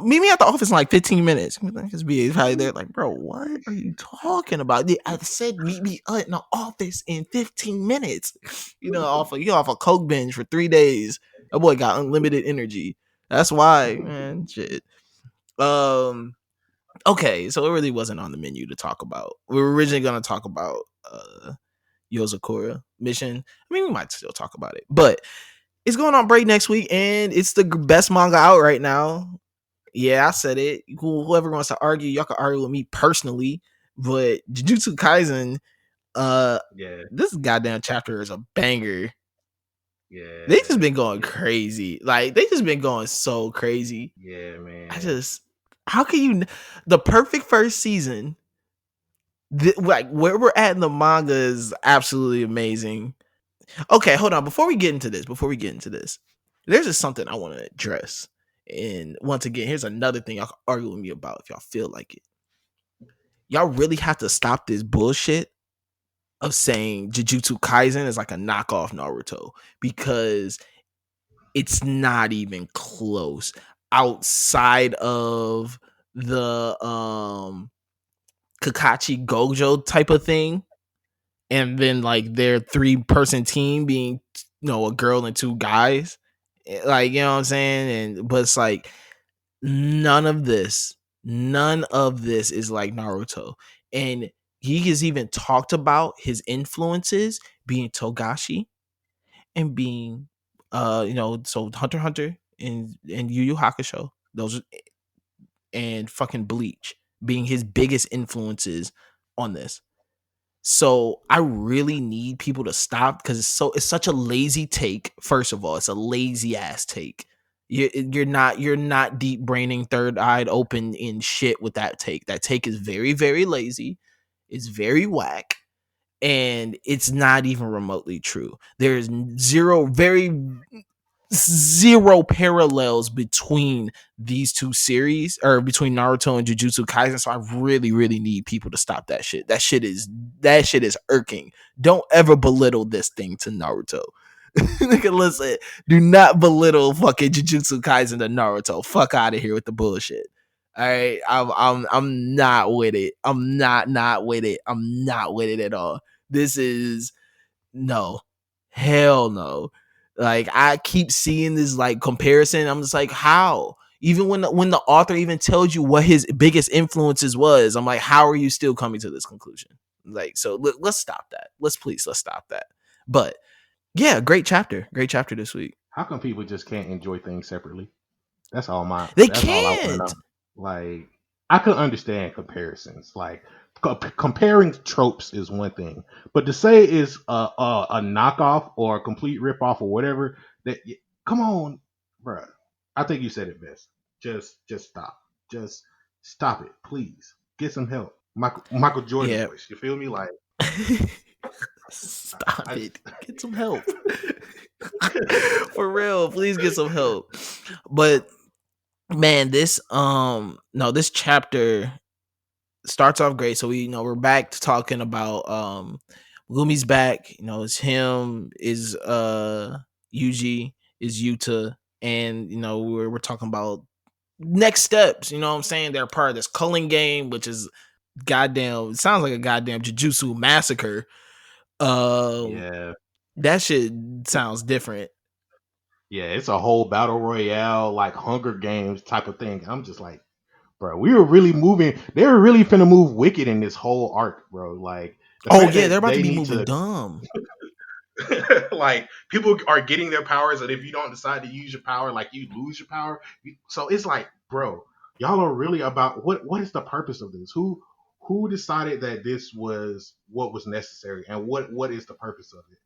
Meet me at the office in like 15 minutes. Just be probably there like, bro, what are you talking about? I said meet me in the office in 15 minutes. Off a coke binge for 3 days. That boy got unlimited energy. That's why, man. Shit. Okay, so it really wasn't on the menu to talk about. We were originally gonna talk about Yozakura mission. I mean, we might still talk about it, but it's going on break next week, and it's the best manga out right now. Yeah, I said it. Whoever wants to argue, y'all can argue with me personally, but Jujutsu Kaisen, this goddamn chapter is a banger. Yeah, they just been going crazy. Like they just been going so crazy. Yeah, man. How can you? The perfect first season. Like where we're at in the manga is absolutely amazing. Okay, hold on. Before we get into this, there's just something I want to address. And once again, here's another thing y'all can argue with me about if y'all feel like it. Y'all really have to stop this bullshit of saying Jujutsu Kaisen is like a knockoff Naruto, because it's not even close. Outside of the Kakashi Gojo type of thing, and then like their 3-person team being a girl and 2 guys, like, you know what I'm saying, but it's like none of this is like Naruto. And he has even talked about his influences being Togashi and being so Hunter x Hunter and Yu Yu Hakusho, those, and fucking Bleach being his biggest influences on this. So I really need people to stop, because it's such a lazy take. First of all, it's a lazy ass take. You're not deep braining, third eyed open in shit with that take. That take is very, very lazy. is very whack, and it's not even remotely true. There's zero parallels between these two series, or between Naruto and Jujutsu Kaisen. So I really, really need people to stop that shit. That shit is irking. Don't ever belittle this thing to Naruto. Nigga, listen, do not belittle fucking Jujutsu Kaisen to Naruto. Fuck out of here with the bullshit. All right, I'm not with it. I'm not with it. I'm not with it at all. This is no, hell no. Like, I keep seeing this like comparison. I'm just like, how? Even when the author even tells you what his biggest influences was, I'm like, how are you still coming to this conclusion? Like, so let's stop that. Let's stop that. But yeah, great chapter this week. How come people just can't enjoy things separately? That's all my. They That's all I want to can't. know. Like, I could understand comparisons. Like, comparing tropes is one thing, but to say it's a knockoff or a complete ripoff or whatever, come on, bruh. I think you said it best. Just stop. Just stop it, please. Get some help. Michael Jordan Yeah. voice. You feel me? Like, Stop I it. Get some help. For real, please get some help. But man, this chapter starts off great. So we're back to talking about Lumi's back. It's him, is Yuji, is Yuta, and we're talking about next steps. You know what I'm saying? They're part of this culling game, which is goddamn, it sounds like a goddamn Jujutsu massacre. Um yeah. that shit sounds different. Yeah, it's a whole battle royale, like Hunger Games type of thing. I'm just like, bro, we were really moving. They were really finna move Wicked in this whole arc, bro. Like the Oh fact yeah, they're that about to they be need moving to, dumb. like, people are getting their powers, and if you don't decide to use your power, like, you lose your power. So it's like, bro, y'all are really about what is the purpose of this? Who decided that this was what was necessary, and what is the purpose of it?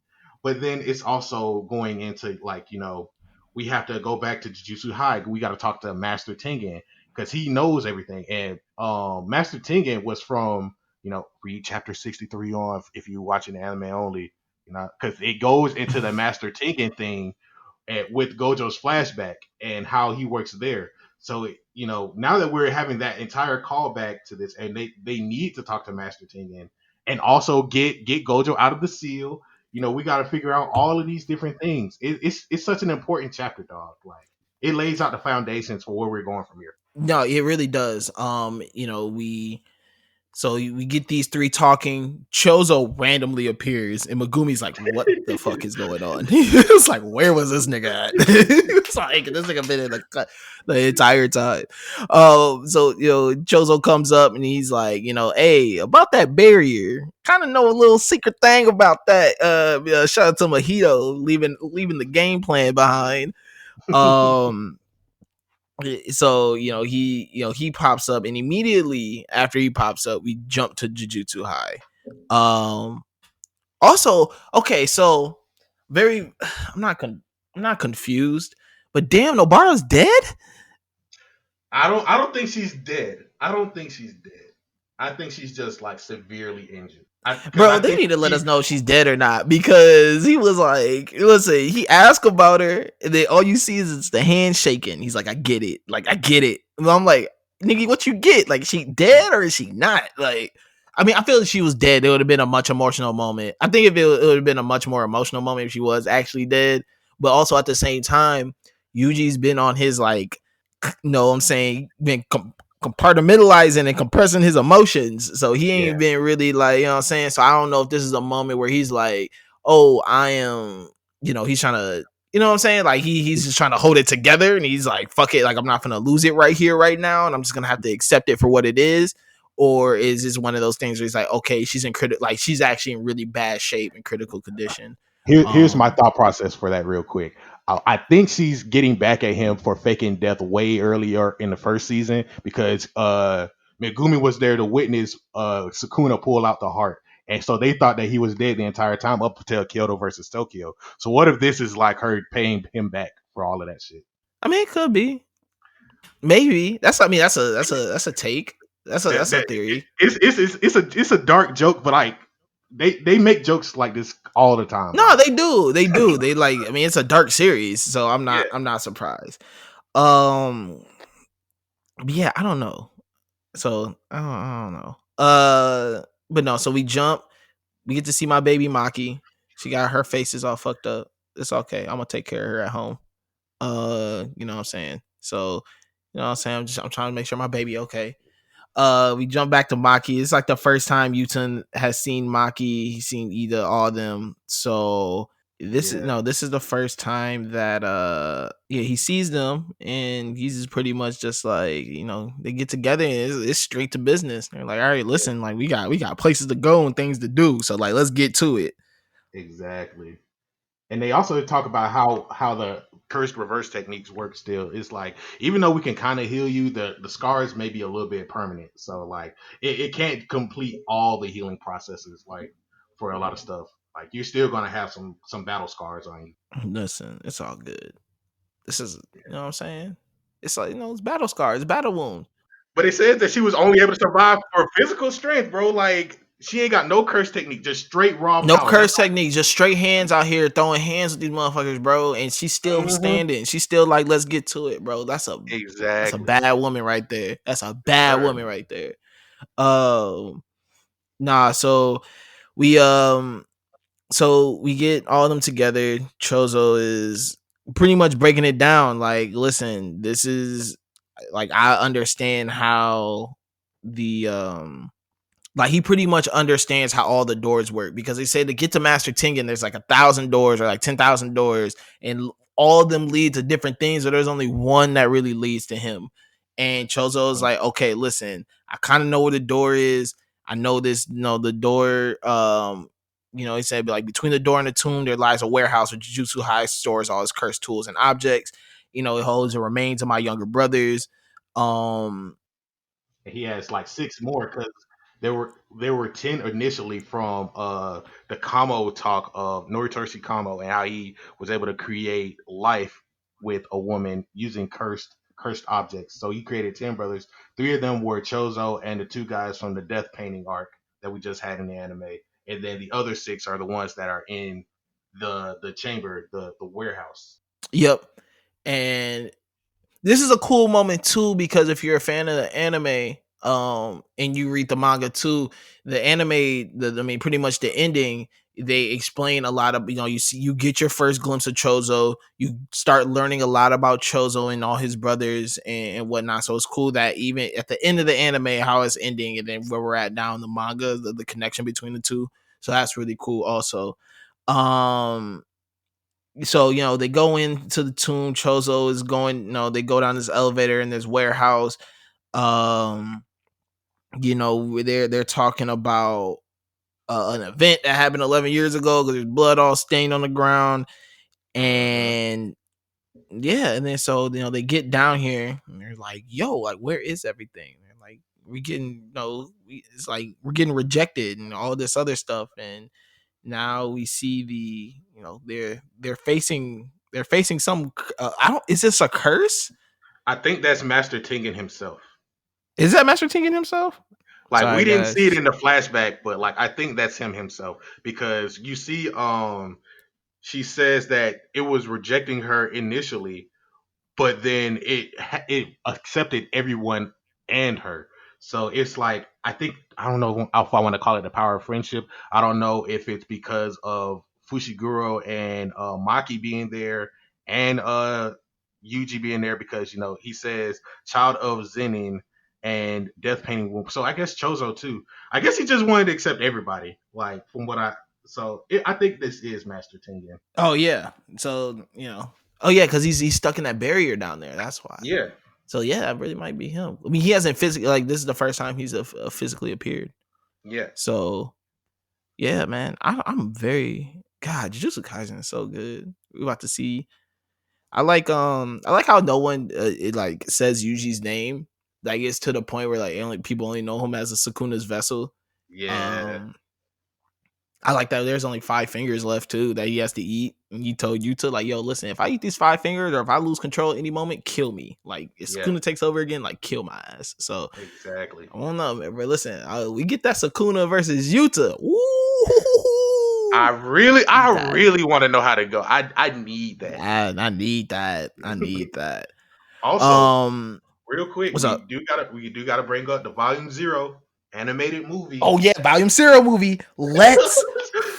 But then it's also going into, like, we have to go back to Jujutsu High. We got to talk to Master Tengen because he knows everything. And Master Tengen was from, read chapter 63 on if you're watching anime only, because it goes into the Master Tengen thing and with Gojo's flashback and how he works there. So, now that we're having that entire callback to this, and they need to talk to Master Tengen and also get Gojo out of the seal. We got to figure out all of these different things. It's such an important chapter, dog. Like, it lays out the foundations for where we're going from here. No, it really does. We get these three talking. Chozo randomly appears, and Megumi's like, "What the fuck is going on?" It's like, "Where was this nigga at?" It's like, this nigga been in the entire time. So Chozo comes up and he's like, "Hey, about that barrier, kind of know a little secret thing about that." Shout out to Mojito leaving the game plan behind. Um, so he pops up, and immediately after he pops up we jump to Jujutsu High. Also, okay, so very I'm not confused, but damn, Nobara's dead. I don't think she's dead. I don't think she's dead. I think she's just, like, severely injured. Because Bro, I they think need to let she us know if she's dead or not, because he was like, listen, he asked about her, and then all you see is the hand shaking. He's like, I get it. Like, I get it. And I'm like, nigga, what you get? Like, is she dead or is she not? Like, I mean, I feel like she was dead. It would have been a much emotional moment. I think if it would have been a much more emotional moment if she was actually dead. But also at the same time, Yuji's been on his, like, know what I'm saying, been compartmentalizing and compressing his emotions. So he yeah. ain't been really, like, what I'm saying. So I don't know if this is a moment where he's like, oh, I am, he's trying to, what I'm saying? Like he's just trying to hold it together, and he's like, fuck it, like I'm not gonna lose it right here, right now, and I'm just gonna have to accept it for what it is. Or is this one of those things where he's like, okay, she's actually in really bad shape and critical condition. Here's my Um, thought process for that real quick. I think she's getting back at him for faking death way earlier in the first season because Megumi was there to witness Sukuna pull out the heart. And so they thought that he was dead the entire time up until Kyoto versus Tokyo. So what if this is like her paying him back for all of that shit? I mean, it could be. Maybe that's. I mean, that's a take. That that's a that theory. it's a dark joke, but like they make jokes like this all the time, No, bro. they do. They do. They like. I mean, it's a dark series, so Yeah, I'm not surprised. Um. Yeah, I don't know. So I don't know. But no. So we jump. We get to see my baby Maki. She got her faces all fucked up. It's okay. I'm gonna take care of her at home. You know what I'm saying? So, you know what I'm saying? I'm trying to make sure my baby okay. We jump back to Maki. It's like the first time Yuten has seen Maki. He's seen either all of them. So yeah, this is the first time that yeah, he sees them, and he's just pretty much just like, they get together and it's straight to business. They're like, all right, yeah, listen, like we got places to go and things to do. So like let's get to it. exactly. And they also talk about how the cursed reverse techniques work. Still, it's like even though we can kind of heal you, the scars may be a little bit permanent. So like it can't complete all the healing processes. Like for a lot of stuff, like you're still gonna have some battle scars on you. Listen, it's all good. This is, you know what I'm saying? It's like, it's battle scars, battle wound. But it says that she was only able to survive for physical strength, bro. Like she ain't got no curse technique, just straight raw No power. That's curse technique, just straight hands out here throwing hands with these motherfuckers, bro. And she's still like, standing. She's still like, let's get to it, bro. That's a exactly. bad woman right there. That's a Yes, bad sir. woman right there. Um, nah. So we get all of them together. Chozo is pretty much breaking it down. Like, listen, this is like I understand how the like he pretty much understands how all the doors work, because they say to get to Master Tengen, there's like 1,000 doors or like 10,000 doors, and all of them lead to different things, but there's only one that really leads to him. And Chozo's like, okay, listen, I kind of know where the door is. I know this, the door. He said like between the door and the tomb, there lies a warehouse where Jujutsu High stores all his cursed tools and objects. It holds the remains of my younger brothers. Um, He has like six more because there were 10 initially from the Kamo talk of Noritoshi Kamo and how he was able to create life with a woman using cursed objects. So he created 10 brothers. Three of them were Chozo and the two guys from the Death Painting arc that we just had in the anime. And then the other six are the ones that are in the chamber, the warehouse. yep. And this is a cool moment too, because if you're a fan of the anime, and you read the manga too, the anime, I mean, pretty much the ending, they explain a lot of, you get your first glimpse of Chozo, you start learning a lot about Chozo and all his brothers and whatnot. So it's cool that even at the end of the anime, how it's ending, and then where we're at now in the manga, the connection between the two. So that's really cool also. Um, so they go into the tomb. Chozo is going, they go down this elevator in this warehouse. um they're talking about an event that happened 11 years ago, because there's blood all stained on the ground. Hmm. And yeah, and then so they get down here and they're like, yo, like, where is everything? They're like, we getting, it's like we're getting rejected and all this other stuff. And now we see they're facing some, I don't, is this a curse? I think that's Master Tengen himself. Is that Master Tinkin himself? Like Sorry we didn't see it guys. in the flashback, but like I think that's him himself because you see, she says that it was rejecting her initially, but then it accepted everyone and her. So it's like I don't know if I want to call it the power of friendship. I don't know if it's because of Fushiguro and Maki being there and Yuji being there because he says child of Zenin and death painting womb. So I guess Chozo too. I guess he just wanted to accept everybody. Like from what I think this is Master Tengen. Oh yeah. So oh yeah, because he's stuck in that barrier down there. That's why. Yeah, So yeah, that really might be him. I mean, he hasn't physically, like, this is the first time he's physically appeared. yeah. So yeah, man, I'm very, God. Jujutsu Kaisen is so good. We're about to see. I like how no one it like says Yuji's name. Like, it's to the point where like people only know him as a Sukuna's vessel. Yeah, Um, I like that there's only 5 fingers left too that he has to eat. And you told Yuta, like, yo, listen, if I eat these 5 fingers or if I lose control at any moment, kill me. Like, if Yeah, Sukuna takes over again, like, kill my ass. So exactly. I don't know, man. But listen, we get that Sukuna versus Yuta. Ooh, I that really want to know how to go. I need that. I need that. I need that. Also, Um, real quick, what's up? we do gotta bring up the Volume Zero animated movie. Oh yeah, Volume Zero movie. Let's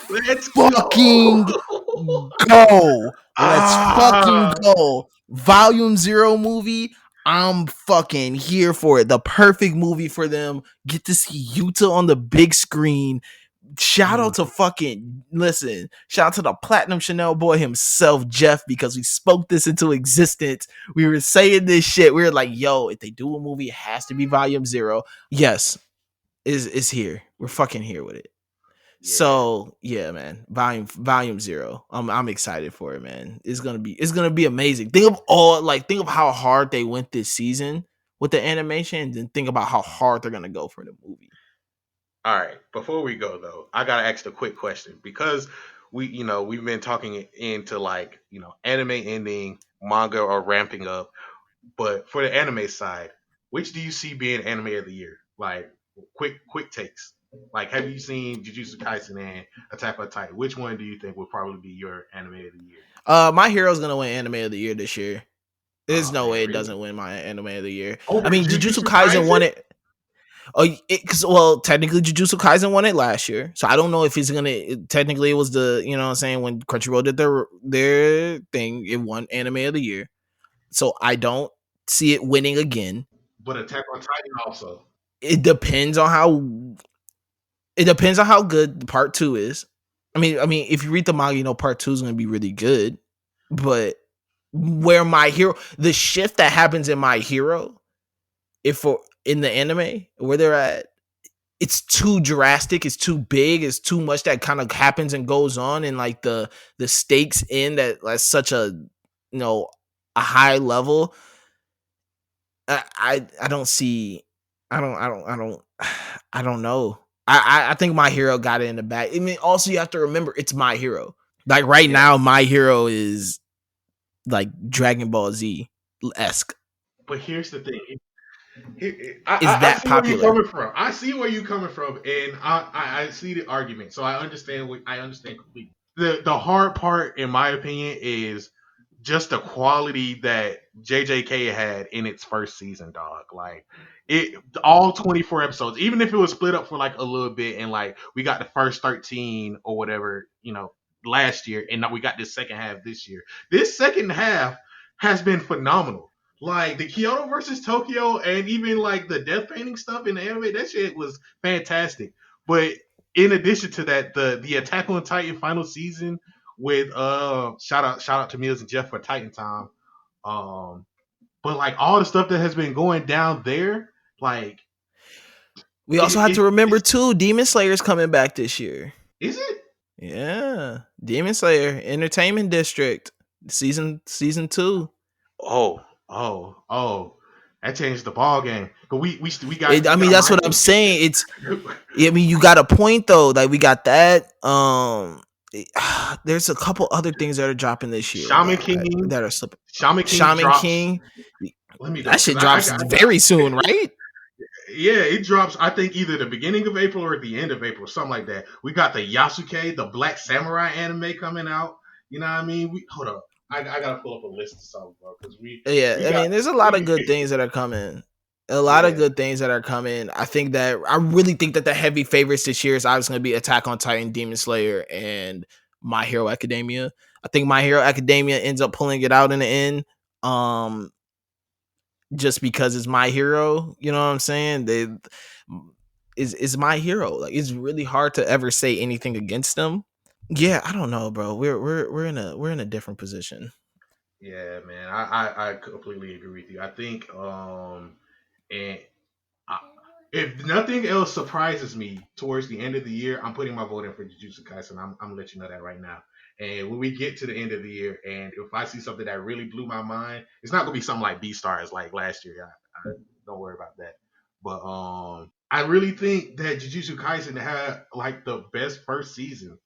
Let's fucking go. go. Let's fucking Ah, go. Volume Zero movie. I'm fucking here for it. The perfect movie for them. Get to see Yuta on the big screen. Shout out to fucking listen. Shout out to the Platinum Chanel boy himself, Jeff, because we spoke this into existence. We were saying this shit. We were like, yo, if they do a movie, it has to be Volume Zero. Yes, is here. We're fucking here with it. yeah. So yeah, man, volume zero. I'm excited for it, man. It's gonna be amazing. Think of how hard they went this season with the animation, and then think about how hard they're gonna go for the movie. All right. Before we go though, I gotta ask a quick question because we've been talking into like anime ending, manga or ramping up. But for the anime side, which do you see being anime of the year? Like quick takes. Like, have you seen Jujutsu Kaisen and Attack on Titan? Which one do you think would probably be your anime of the year? My Hero's gonna win Anime of the Year this year. There's Oh no man, way it really? doesn't win my Anime of the Year. I Over mean, Jujutsu Jujutsu Kaisen Kaisen? won it. Oh, because well, technically Jujutsu Kaisen won it last year, so I don't know if he's gonna. Technically, it was the what I'm saying when Crunchyroll did their thing, it won Anime of the Year. So I don't see it winning again. But Attack on Titan also. It depends on how good part two is. I mean, if you read the manga, part two is gonna be really good. But where my hero, the shift that happens in my hero, if for in the anime where they're at, it's too drastic, it's too big, it's too much that kind of happens and goes on, and like the stakes in that like such a a high level. I don't see. I don't. I don't know. I think my hero got it in the back. I mean, also you have to remember it's my hero. Like right Yeah. now, my hero is like Dragon Ball Z esque. But here's the thing. Is I that see where you're popular? coming from. I see where you're coming from, and I see the argument. So I understand completely. The hard part, in my opinion, is just the quality that JJK had in its first season, dog. Like it, all 24 episodes, even if it was split up for like a little bit, and like we got the first 13 or whatever, last year, and now we got this second half this year. This second half has been phenomenal. Like the Kyoto versus Tokyo, and even like the death painting stuff in the anime, that shit was fantastic. But in addition to that, the Attack on Titan final season with shout out to Mills and Jeff for Titan Time. Um, but like all the stuff that has been going down there, like We also have to remember it's too, Demon Slayer's coming back this year. is it? Yeah, Demon Slayer Entertainment District season two. Oh, that changed the ball game. But we I mean, got that's my what I'm saying. I mean, you got a point though. Like we got that. There's a couple other things that are dropping this year Shaman that King. that are slipping. Shaman King Shaman drops. King, Let me go that because shit drops I very soon, right? yeah, it drops. I think either the beginning of April or at the end of April, something like that. We got the Yasuke, the Black Samurai anime coming out. You know what I mean? We hold up. I gotta pull up a list of something, bro, because we Yeah, I got mean, there's a lot of good we things that are coming. A lot of yeah. good things that are coming. I really think that the heavy favorites this year is obviously going to be Attack on Titan, Demon Slayer, and My Hero Academia. I think My Hero Academia ends up pulling it out in the end. Um, just because it's My Hero, you know what I'm saying? They is My Hero. Like it's really hard to ever say anything against them. Yeah, I don't know, bro. We're in a different position. Yeah, man. I completely agree with you. I think and I, if nothing else surprises me towards the end of the year, I'm putting my vote in for Jujutsu Kaisen. I'm gonna let you know that right now. And when we get to the end of the year, and if I see something that really blew my mind, it's not gonna be something like B Stars like last year. I don't worry about that. But I really think that Jujutsu Kaisen had like the best first season,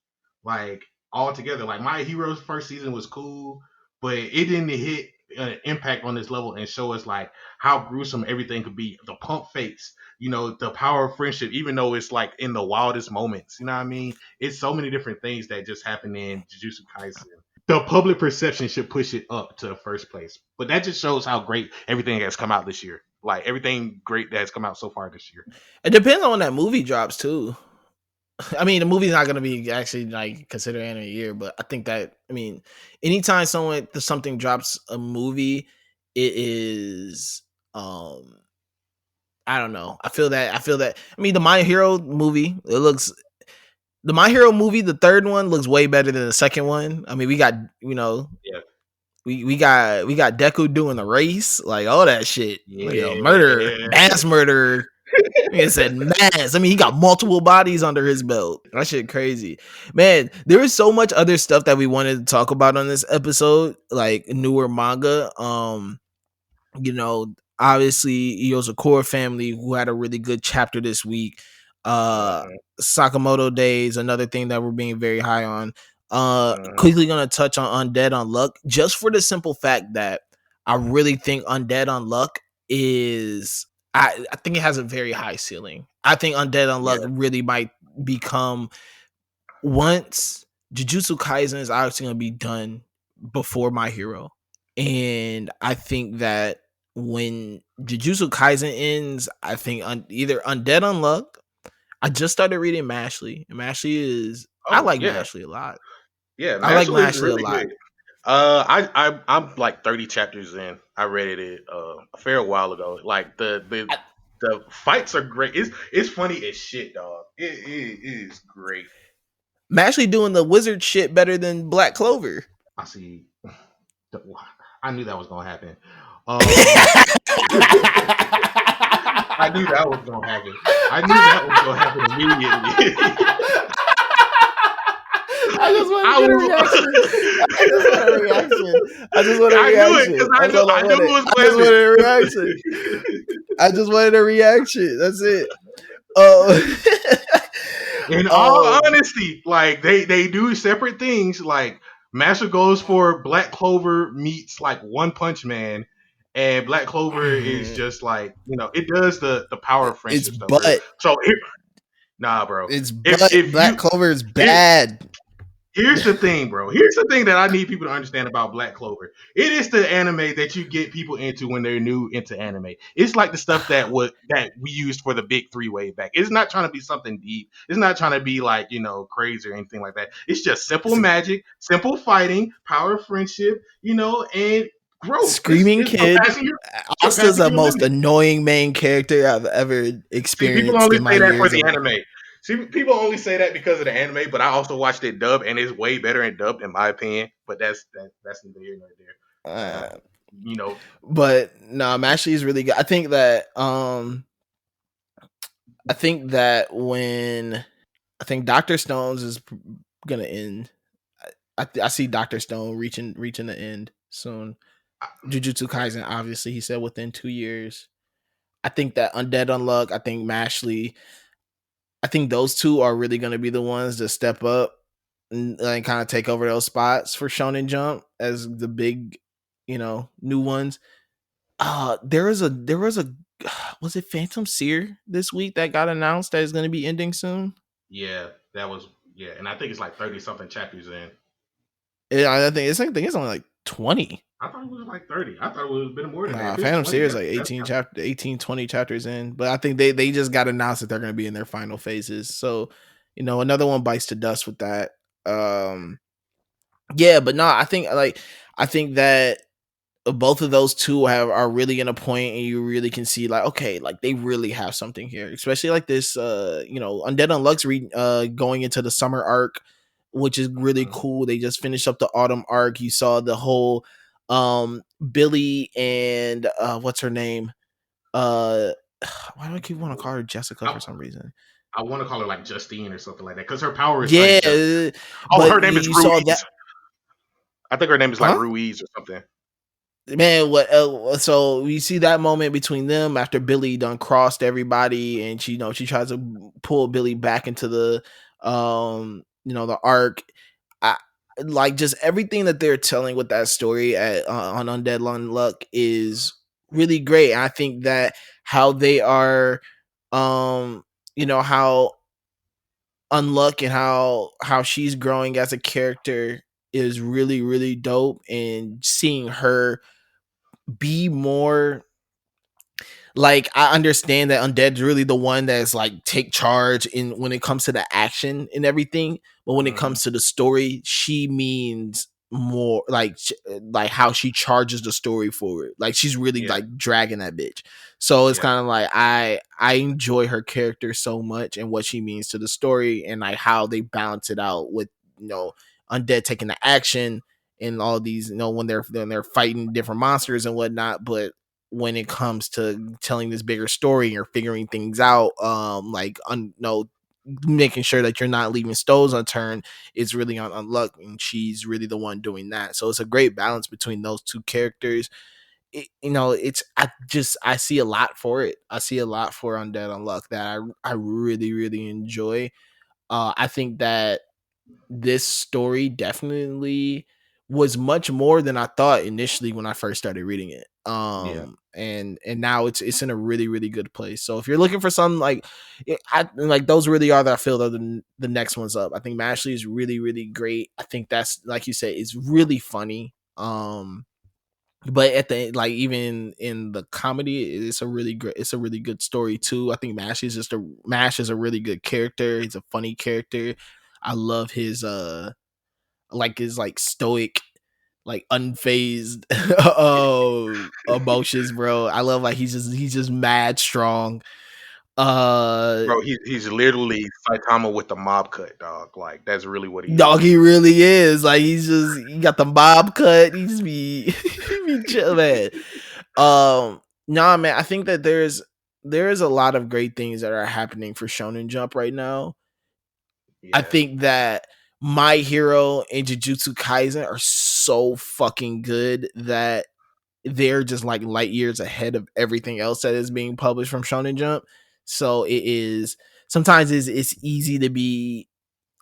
like all together. Like My Hero's first season was cool, but it didn't hit an impact on this level and show us like how gruesome everything could be. The pump fakes, the power of friendship, even though it's like in the wildest moments. You know what I mean? It's so many different things that just happen in Jujutsu Kaisen. The public perception should push it up to first place. But that just shows how great everything has come out this year. Like everything great that has come out so far this year. It depends on when that movie drops too. I mean, the movie's not gonna be actually like considered anime of the year, but I think that anytime something drops a movie, it is I don't know. I feel that. I mean, the My Hero movie, the My Hero movie, the third one looks way better than the second one. I mean, we got Yeah. we got Deku doing the race, like all that shit. Murder, Yeah. mass murder. It said mass. I mean, he got multiple bodies under his belt. That shit crazy. Man, there is so much other stuff that we wanted to talk about on this episode, like newer manga. You know, obviously Io's core family who had a really good chapter this week. Uh-huh. Sakamoto Days, another thing that we're being very high on. Uh-huh. Quickly gonna touch on Undead Unluck, just for the simple fact that I really think Undead Unluck is I think it has a very high ceiling. I think Undead Yeah. Unluck really might become, once Jujutsu Kaisen is obviously gonna be done before My Hero. And I think that when Jujutsu Kaisen ends, I think either Undead Unluck. I just started reading Mashley, and I Oh, like yeah. Mashley a lot. Yeah, I like Mashle is Mashley a really lot. good. I'm like 30 chapters in. I read it a fair while ago. Like the fights are great. It's funny as shit, dog. It is great. Mashley doing the wizard shit better than Black Clover. I see. I knew that was gonna happen. Um, I knew that was gonna happen. I knew that was gonna happen immediately. I just want to I get a will. reaction. I just want a reaction. I just want a I knew it because reaction. That's all I I knew it wanted. was I gonna just wanted a reaction. happen. I just wanted a reaction. That's it. Oh, In all honesty, like they do separate things. Like Master goes for Black Clover meets like One Punch Man, and Black Clover is just like it does the power of it's friendship stuff. but So nah, bro. it's If Black you Clover is here, bad. Here's the thing, bro. Here's the thing that I need people to understand about Black Clover. It is the anime that you get people into when they're new into anime. It's like the stuff that we used for the big three way back. It's not trying to be something deep. It's not trying to be like, crazy or anything like that. It's just simple magic, simple fighting, power of friendship, and growth. Screaming It's Kid. Asta's surpassing the your most limits. annoying main character I've ever See, people experienced only in my say that for years the of. anime. See, people only say that because of the anime, but I also watched it dub, and it's way better in dub, in my opinion. But that's neither here nor there. Uh, You know, but no, Mashley is really good. I think that when I think Doctor Stones is gonna end. I see Doctor Stone reaching the end soon. Jujutsu Kaisen, obviously, he said within 2 years. I think that Undead Unluck, I think Mashley, I think those two are really going to be the ones to step up and kind of take over those spots for Shonen Jump as the big, new ones. There was a was it Phantom Seer this week that got announced that is going to be ending soon? yeah, that was yeah, and I think it's like 30 something chapters in. Yeah, I think it's only like 20. I thought it was like 30. I thought it was a bit more than that. Nah, If it's Phantom 20, Seer is like 18, 20 chapters in. But I think they just got announced that they're gonna be in their final phases. So, another one bites to dust with that. Um yeah, but no, I think that both of those two are really in a point, and you really can see like, okay, like they really have something here, especially like this Undead Unluck's going into the summer arc, which is really Mhm. cool. They just finished up the autumn arc. You saw the whole Billy and what's her name, uh why do I keep want to call her Jessica for I, some reason? I want to call her like Justine or something like that because her power is unjust. Yeah, Oh, but her name is you saw that. Ruiz. I think her name is like Huh? Ruiz or something. man, what? So we see that moment between them after Billy done crossed everybody, and she, she tries to pull Billy back into the, the arc. I like just everything that they're telling with that story on Undead Luck is really great. And I think that how they are, um, how Unluck and how she's growing as a character is really really dope, and seeing her be more like, I understand that Undead's really the one that's like take charge in when it comes to the action and everything, but when it Hmm. comes to the story, she means more like like how she charges the story forward. Like she's really Yeah, like dragging that bitch. So it's yeah, kind of like I enjoy her character so much and what she means to the story, and like how they balance it out with, you know Undead taking the action and all these, when they're fighting different monsters and whatnot, but when it comes to telling this bigger story or figuring things out, making sure that you're not leaving stones unturned, is really on Luck, and she's really the one doing that. So it's a great balance between those two characters. It's I see a lot for it. I see a lot for Undead Unluck that I really really enjoy. I think that this story definitely was much more than I thought initially when I first started reading it. yeah, And now it's in a really really good place. So if you're looking for something like, I like those really are that I feel are the next ones up. I think Mashley is really really great. I think that's, like you said, is really funny. But at the like even in the comedy, it's a really good story too. I think Mash is a really good character. He's a funny character. I love his his like stoic, like unfazed emotions, bro. I love like he's just mad strong. Uh bro. He's literally Saitama with the mob cut, dog. Like that's really what he Dog, is. he really is. Like he got the bob cut. He just be he be chill, man. Nah, man. I think that there's a lot of great things that are happening for Shonen Jump right now. I Yeah, think that My Hero and Jujutsu Kaisen are so fucking good that they're just like light years ahead of everything else that is being published from Shonen Jump. So it is sometimes it's easy to be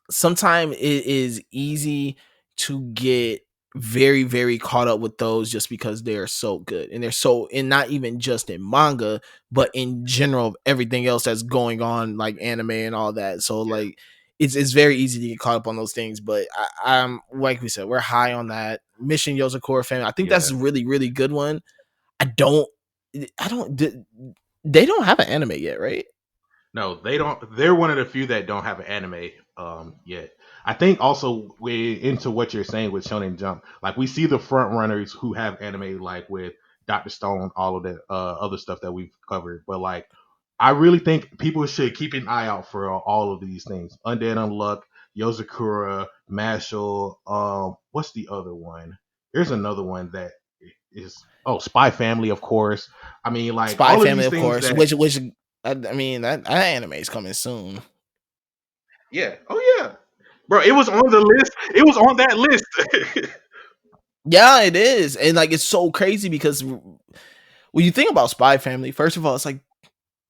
sometimes it is easy to get very very caught up with those just because they're so good, and they're so, and not even just in manga but in general everything else that's going on, like anime and all that. So yeah, like it's very easy to get caught up on those things, but I'm like we said, we're high on that Mission Yozakura fan. I think that's yeah. a really really good one. I don't they don't have an anime yet, right? No, they don't. They're one of the few that don't have an anime yet. I think also we into what you're saying with Shonen Jump. Like we see the front runners who have anime, like with Doctor Stone, all of the other stuff that we've covered. But like, I really think people should keep an eye out for all of these things: Undead Unluck, Yozakura, Mashal. What's the other one? There's another one that is Spy Family, of course. I mean, like Spy all of Family, these of things course, that which I mean that anime is coming soon. yeah. Oh yeah. Bro, it was on the list. It was on that list. Yeah, it is, and like it's so crazy because when you think about Spy Family, first of all, it's like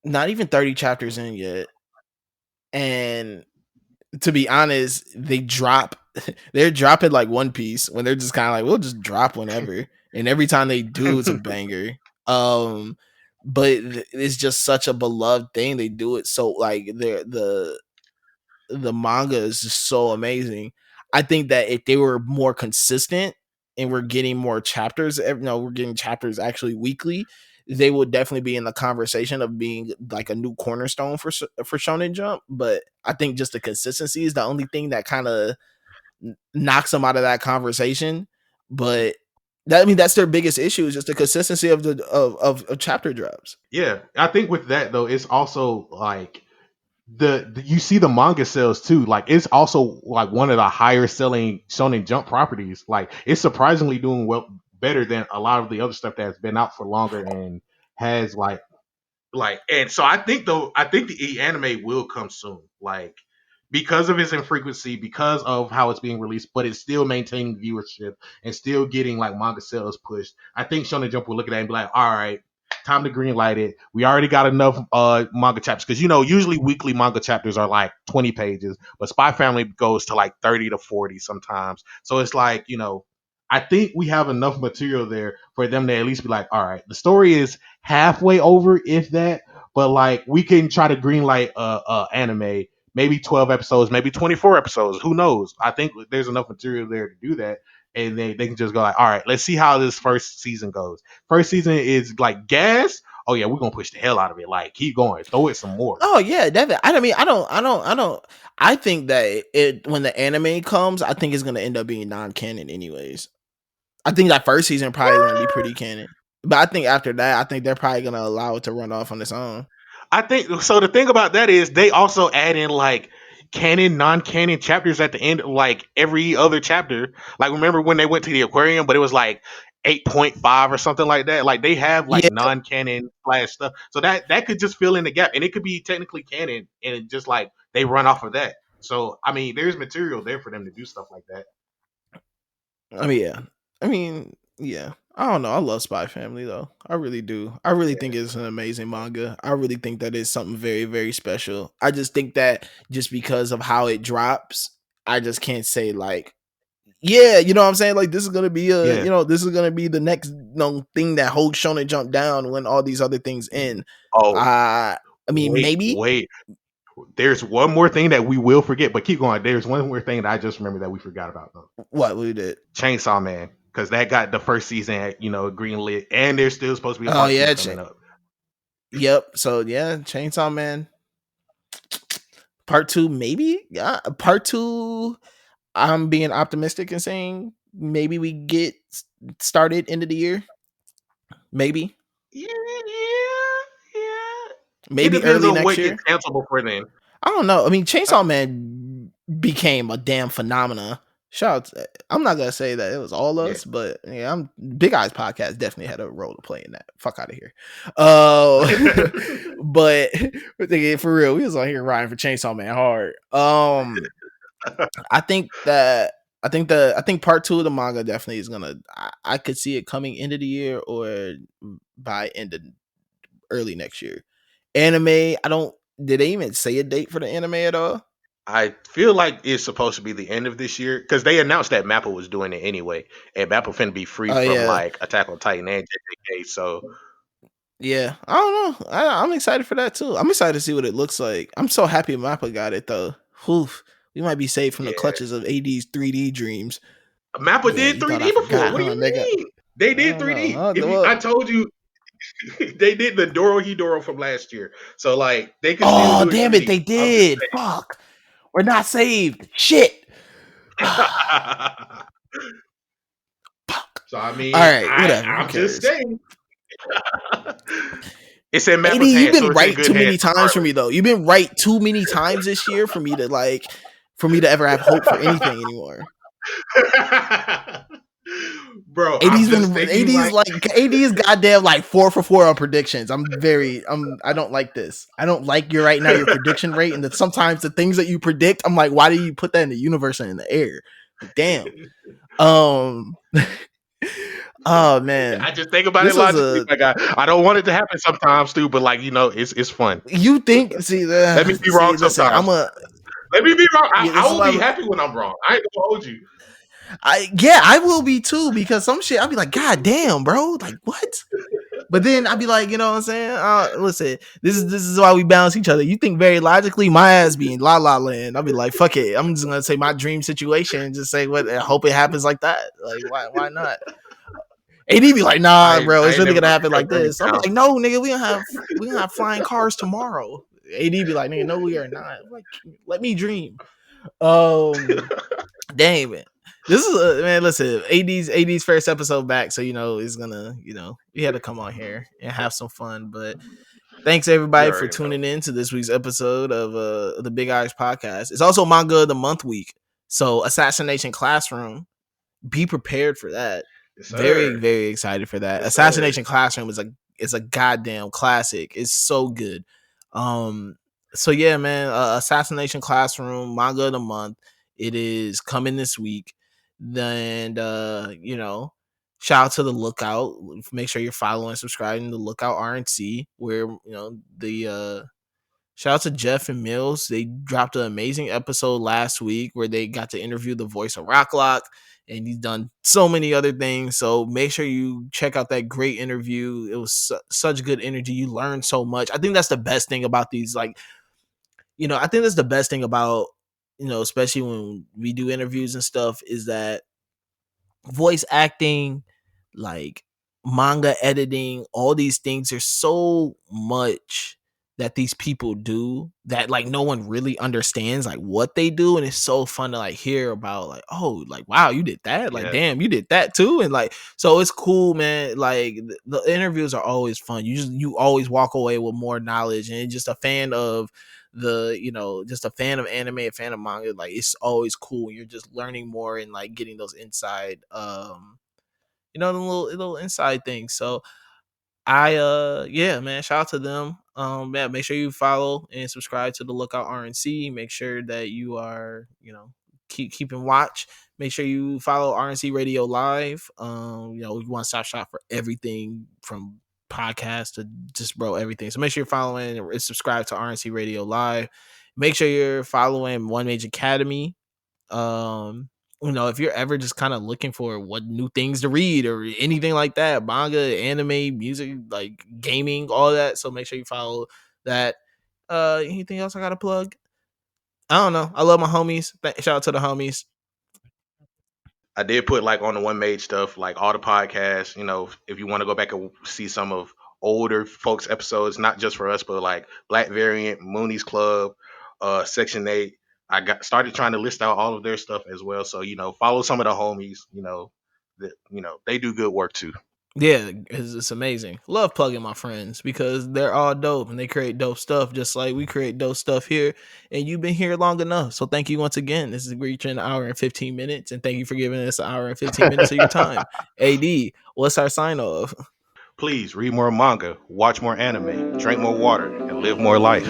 not even 30 chapters in yet, and to be honest, they're dropping like One Piece when they're just kind of like, we'll just drop whenever, and every time they do, it's a banger. Um, but it's just such a beloved thing. They do it so like the manga is just so amazing. I think that if they were more consistent and we're getting more chapters, no, we're getting chapters actually weekly, they would definitely be in the conversation of being like a new cornerstone for Shonen Jump. But I think just the consistency is the only thing that kind of knocks them out of that conversation. But I mean that's their biggest issue, is just the consistency of of chapter drops. Yeah, I think with that though, it's also like you see the manga sales too. Like it's also like one of the higher selling Shonen Jump properties. Like it's surprisingly doing well, better than a lot of the other stuff that's been out for longer and has and so I think the anime will come soon. Like because of its infrequency, because of how it's being released, but it's still maintaining viewership and still getting like manga sales pushed. I think Shonen Jump will look at that and be like, all right, time to green light it. We already got enough manga chapters because usually weekly manga chapters are like 20 pages, but Spy Family goes to like 30 to 40 sometimes. So it's like, I think we have enough material there for them to at least be like, all right, the story is halfway over, if that, but like we can try to greenlight anime, maybe 12 episodes, maybe 24 episodes. Who knows? I think there's enough material there to do that. And they can just go like, all right, let's see how this first season goes. First season is like gas. Oh yeah, we're gonna push the hell out of it. Like keep going, throw it some more. Oh yeah, definitely. I mean, I don't. I think that it when the anime comes, I think it's gonna end up being non-canon, anyways. I think that first season probably gonna be pretty canon, but I think after that, I think they're probably gonna allow it to run off on its own. I think so. The thing about that is they also add in like canon, non-canon chapters at the end of like every other chapter. Like remember when they went to the aquarium, but it was like 8.5 or something like that. Like they have like Yeah, non-canon slash stuff. So that could just fill in the gap. And it could be technically canon and it just like they run off of that. So I mean there's material there for them to do stuff like that. I mean, yeah. I mean, yeah. I don't know. I love Spy Family though. I really do. I really think it's an amazing manga. I really think that is something very, very special. I just think that just because of how it drops, I just can't say like, yeah, you know what I'm saying? Like this is gonna be Yeah. this is gonna be the next thing that holds Shonen Jump down when all these other things end. Oh, I mean, wait, maybe. wait. There's one more thing that we will forget, but keep going. There's one more thing that I just remember that we forgot about though. What we did? Chainsaw Man, because that got the first season at greenlit, and there's still supposed to be a Oh part two yeah, coming up. yep. So yeah, Chainsaw Man part two, maybe. Yeah, part two. I'm being optimistic and saying maybe we get started end of the year. Maybe, Yeah, yeah, yeah. It maybe depends early on next what year. gets canceled before then. I don't know. I mean, Uh, Chainsaw Man became a damn phenomena. Shout out I'm not gonna say that it was all yeah. us, but yeah, I'm Big Eyes podcast definitely had a role to play in that. Fuck out of here. But for real, we was on here riding for Chainsaw Man hard. I think that I think part two of the manga definitely is gonna. I could see it coming end of the year or by end of early next year. Anime, I don't. Did they even say a date for the anime at all? I feel like it's supposed to be the end of this year because they announced that Mappa was doing it anyway, and Mappa finna be free Oh from yeah, like Attack on Titan and JJK. So yeah. I don't know. I'm excited for that too. I'm excited to see what it looks like. I'm so happy Mappa got it though. Whew, we might be saved from the yeah, clutches of AD's 3D dreams. Mappa Yeah, did you thought 3D I before. forgot, What do huh, you nigga? mean? They I did don't know. 3D. Huh? If you, I told you they did the Dorohedoro from last year, so like they can still Oh, do it damn it, 3D. they I'm just did. Fuck. We're not saved. Shit. saying. Fuck. So I All mean, right, whatever. Who I'm just cares? saying. It's in AD, Mappa's you've hands, so been it's in right good too hands many times for regardless. me though. You've been right too many times this year for me to ever have hope for anything anymore. Bro, I'm AD's just been thinking AD's like like AD is goddamn like 4 for 4 on predictions. I don't like this. I don't like your right now your prediction rate and that sometimes the things that you predict, I'm like, why do you put that in the universe and in the air? Like, damn. Um oh man. I just think about it This was logically, a my guy. I don't want it to happen sometimes too, but like it's fun. you think see Let me be wrong see listen, sometimes. Let me be wrong. yeah, I this is will be why happy when I'm wrong. I ain't gonna hold you. I will be too because some shit I'll be like, God damn, bro, like what? But then I'd be like, you know what I'm saying? Listen, this is why we balance each other. You think very logically, my ass being la la land. I'll be like, fuck it. I'm just gonna say my dream situation and just say what I hope it happens like that. Like why not? AD be like, nah, bro, I it's ain't really never gonna gonna happen be a like dream this. I'm count. like, no, nigga, we gonna have flying cars tomorrow. AD be like, nigga, no, we are not. I'm like, let me dream. Um, Dang man. This is man. Listen, AD's first episode back, so it's gonna we had to come on here and have some fun. But thanks You everybody for already know. tuning in to this week's episode of the Big Eyes podcast. It's also manga of the month week, so Assassination Classroom. Be prepared for that. Yes, Very sir. very excited for that. Yes, sir. Assassination Classroom is a goddamn classic. It's so good. Um, So yeah, man, Assassination Classroom manga of the month. It is coming this week. Then shout out to the Lookout. Make sure you're following and subscribing to Lookout RNC, where the shout out to Jeff and Mills. They dropped an amazing episode last week where they got to interview the voice of Rocklock, and he's done so many other things. So make sure you check out that great interview. It was such good energy. You learned so much. I think that's the best thing about these. Like, I think that's the best thing about, especially when we do interviews and stuff, is that voice acting, like manga editing, all these things. There's so much that these people do that like no one really understands like what they do, and it's so fun to like hear about like, oh, like wow, you did that, like Yeah. damn, you did that too, and like so it's cool, man. Like the interviews are always fun. You always walk away with more knowledge, and just a fan of just a fan of anime, a fan of manga. Like it's always cool. You're just learning more and like getting those inside the little inside things. So yeah, man, shout out to them. Yeah, make sure you follow and subscribe to the Lookout RNC. Make sure that you are, keeping watch. Make sure you follow RNC Radio Live. We want to stop shop for everything from podcast to just everything. So make sure you're following and subscribe to RNC Radio Live. Make sure you're following One Mage Academy. If you're ever just kind of looking for what new things to read or anything like that, manga, anime, music, like gaming, all that. So make sure you follow that. Anything else I gotta plug? I don't know. I love my homies. Shout out to the homies. I did put like on the One Made stuff, like all the podcasts. If you want to go back and see some of older folks episodes, not just for us, but like Black Variant, Mooney's Club, Section 8. I got started trying to list out all of their stuff as well. So follow some of the homies. They do good work too. Yeah, it's amazing. Love plugging my friends because they're all dope and they create dope stuff just like we create dope stuff here. And you've been here long enough. So thank you once again. This is reaching an hour and 15 minutes. And thank you for giving us an hour and 15 minutes of your time. AD, what's our sign off? Please read more manga, watch more anime, drink more water, and live more life.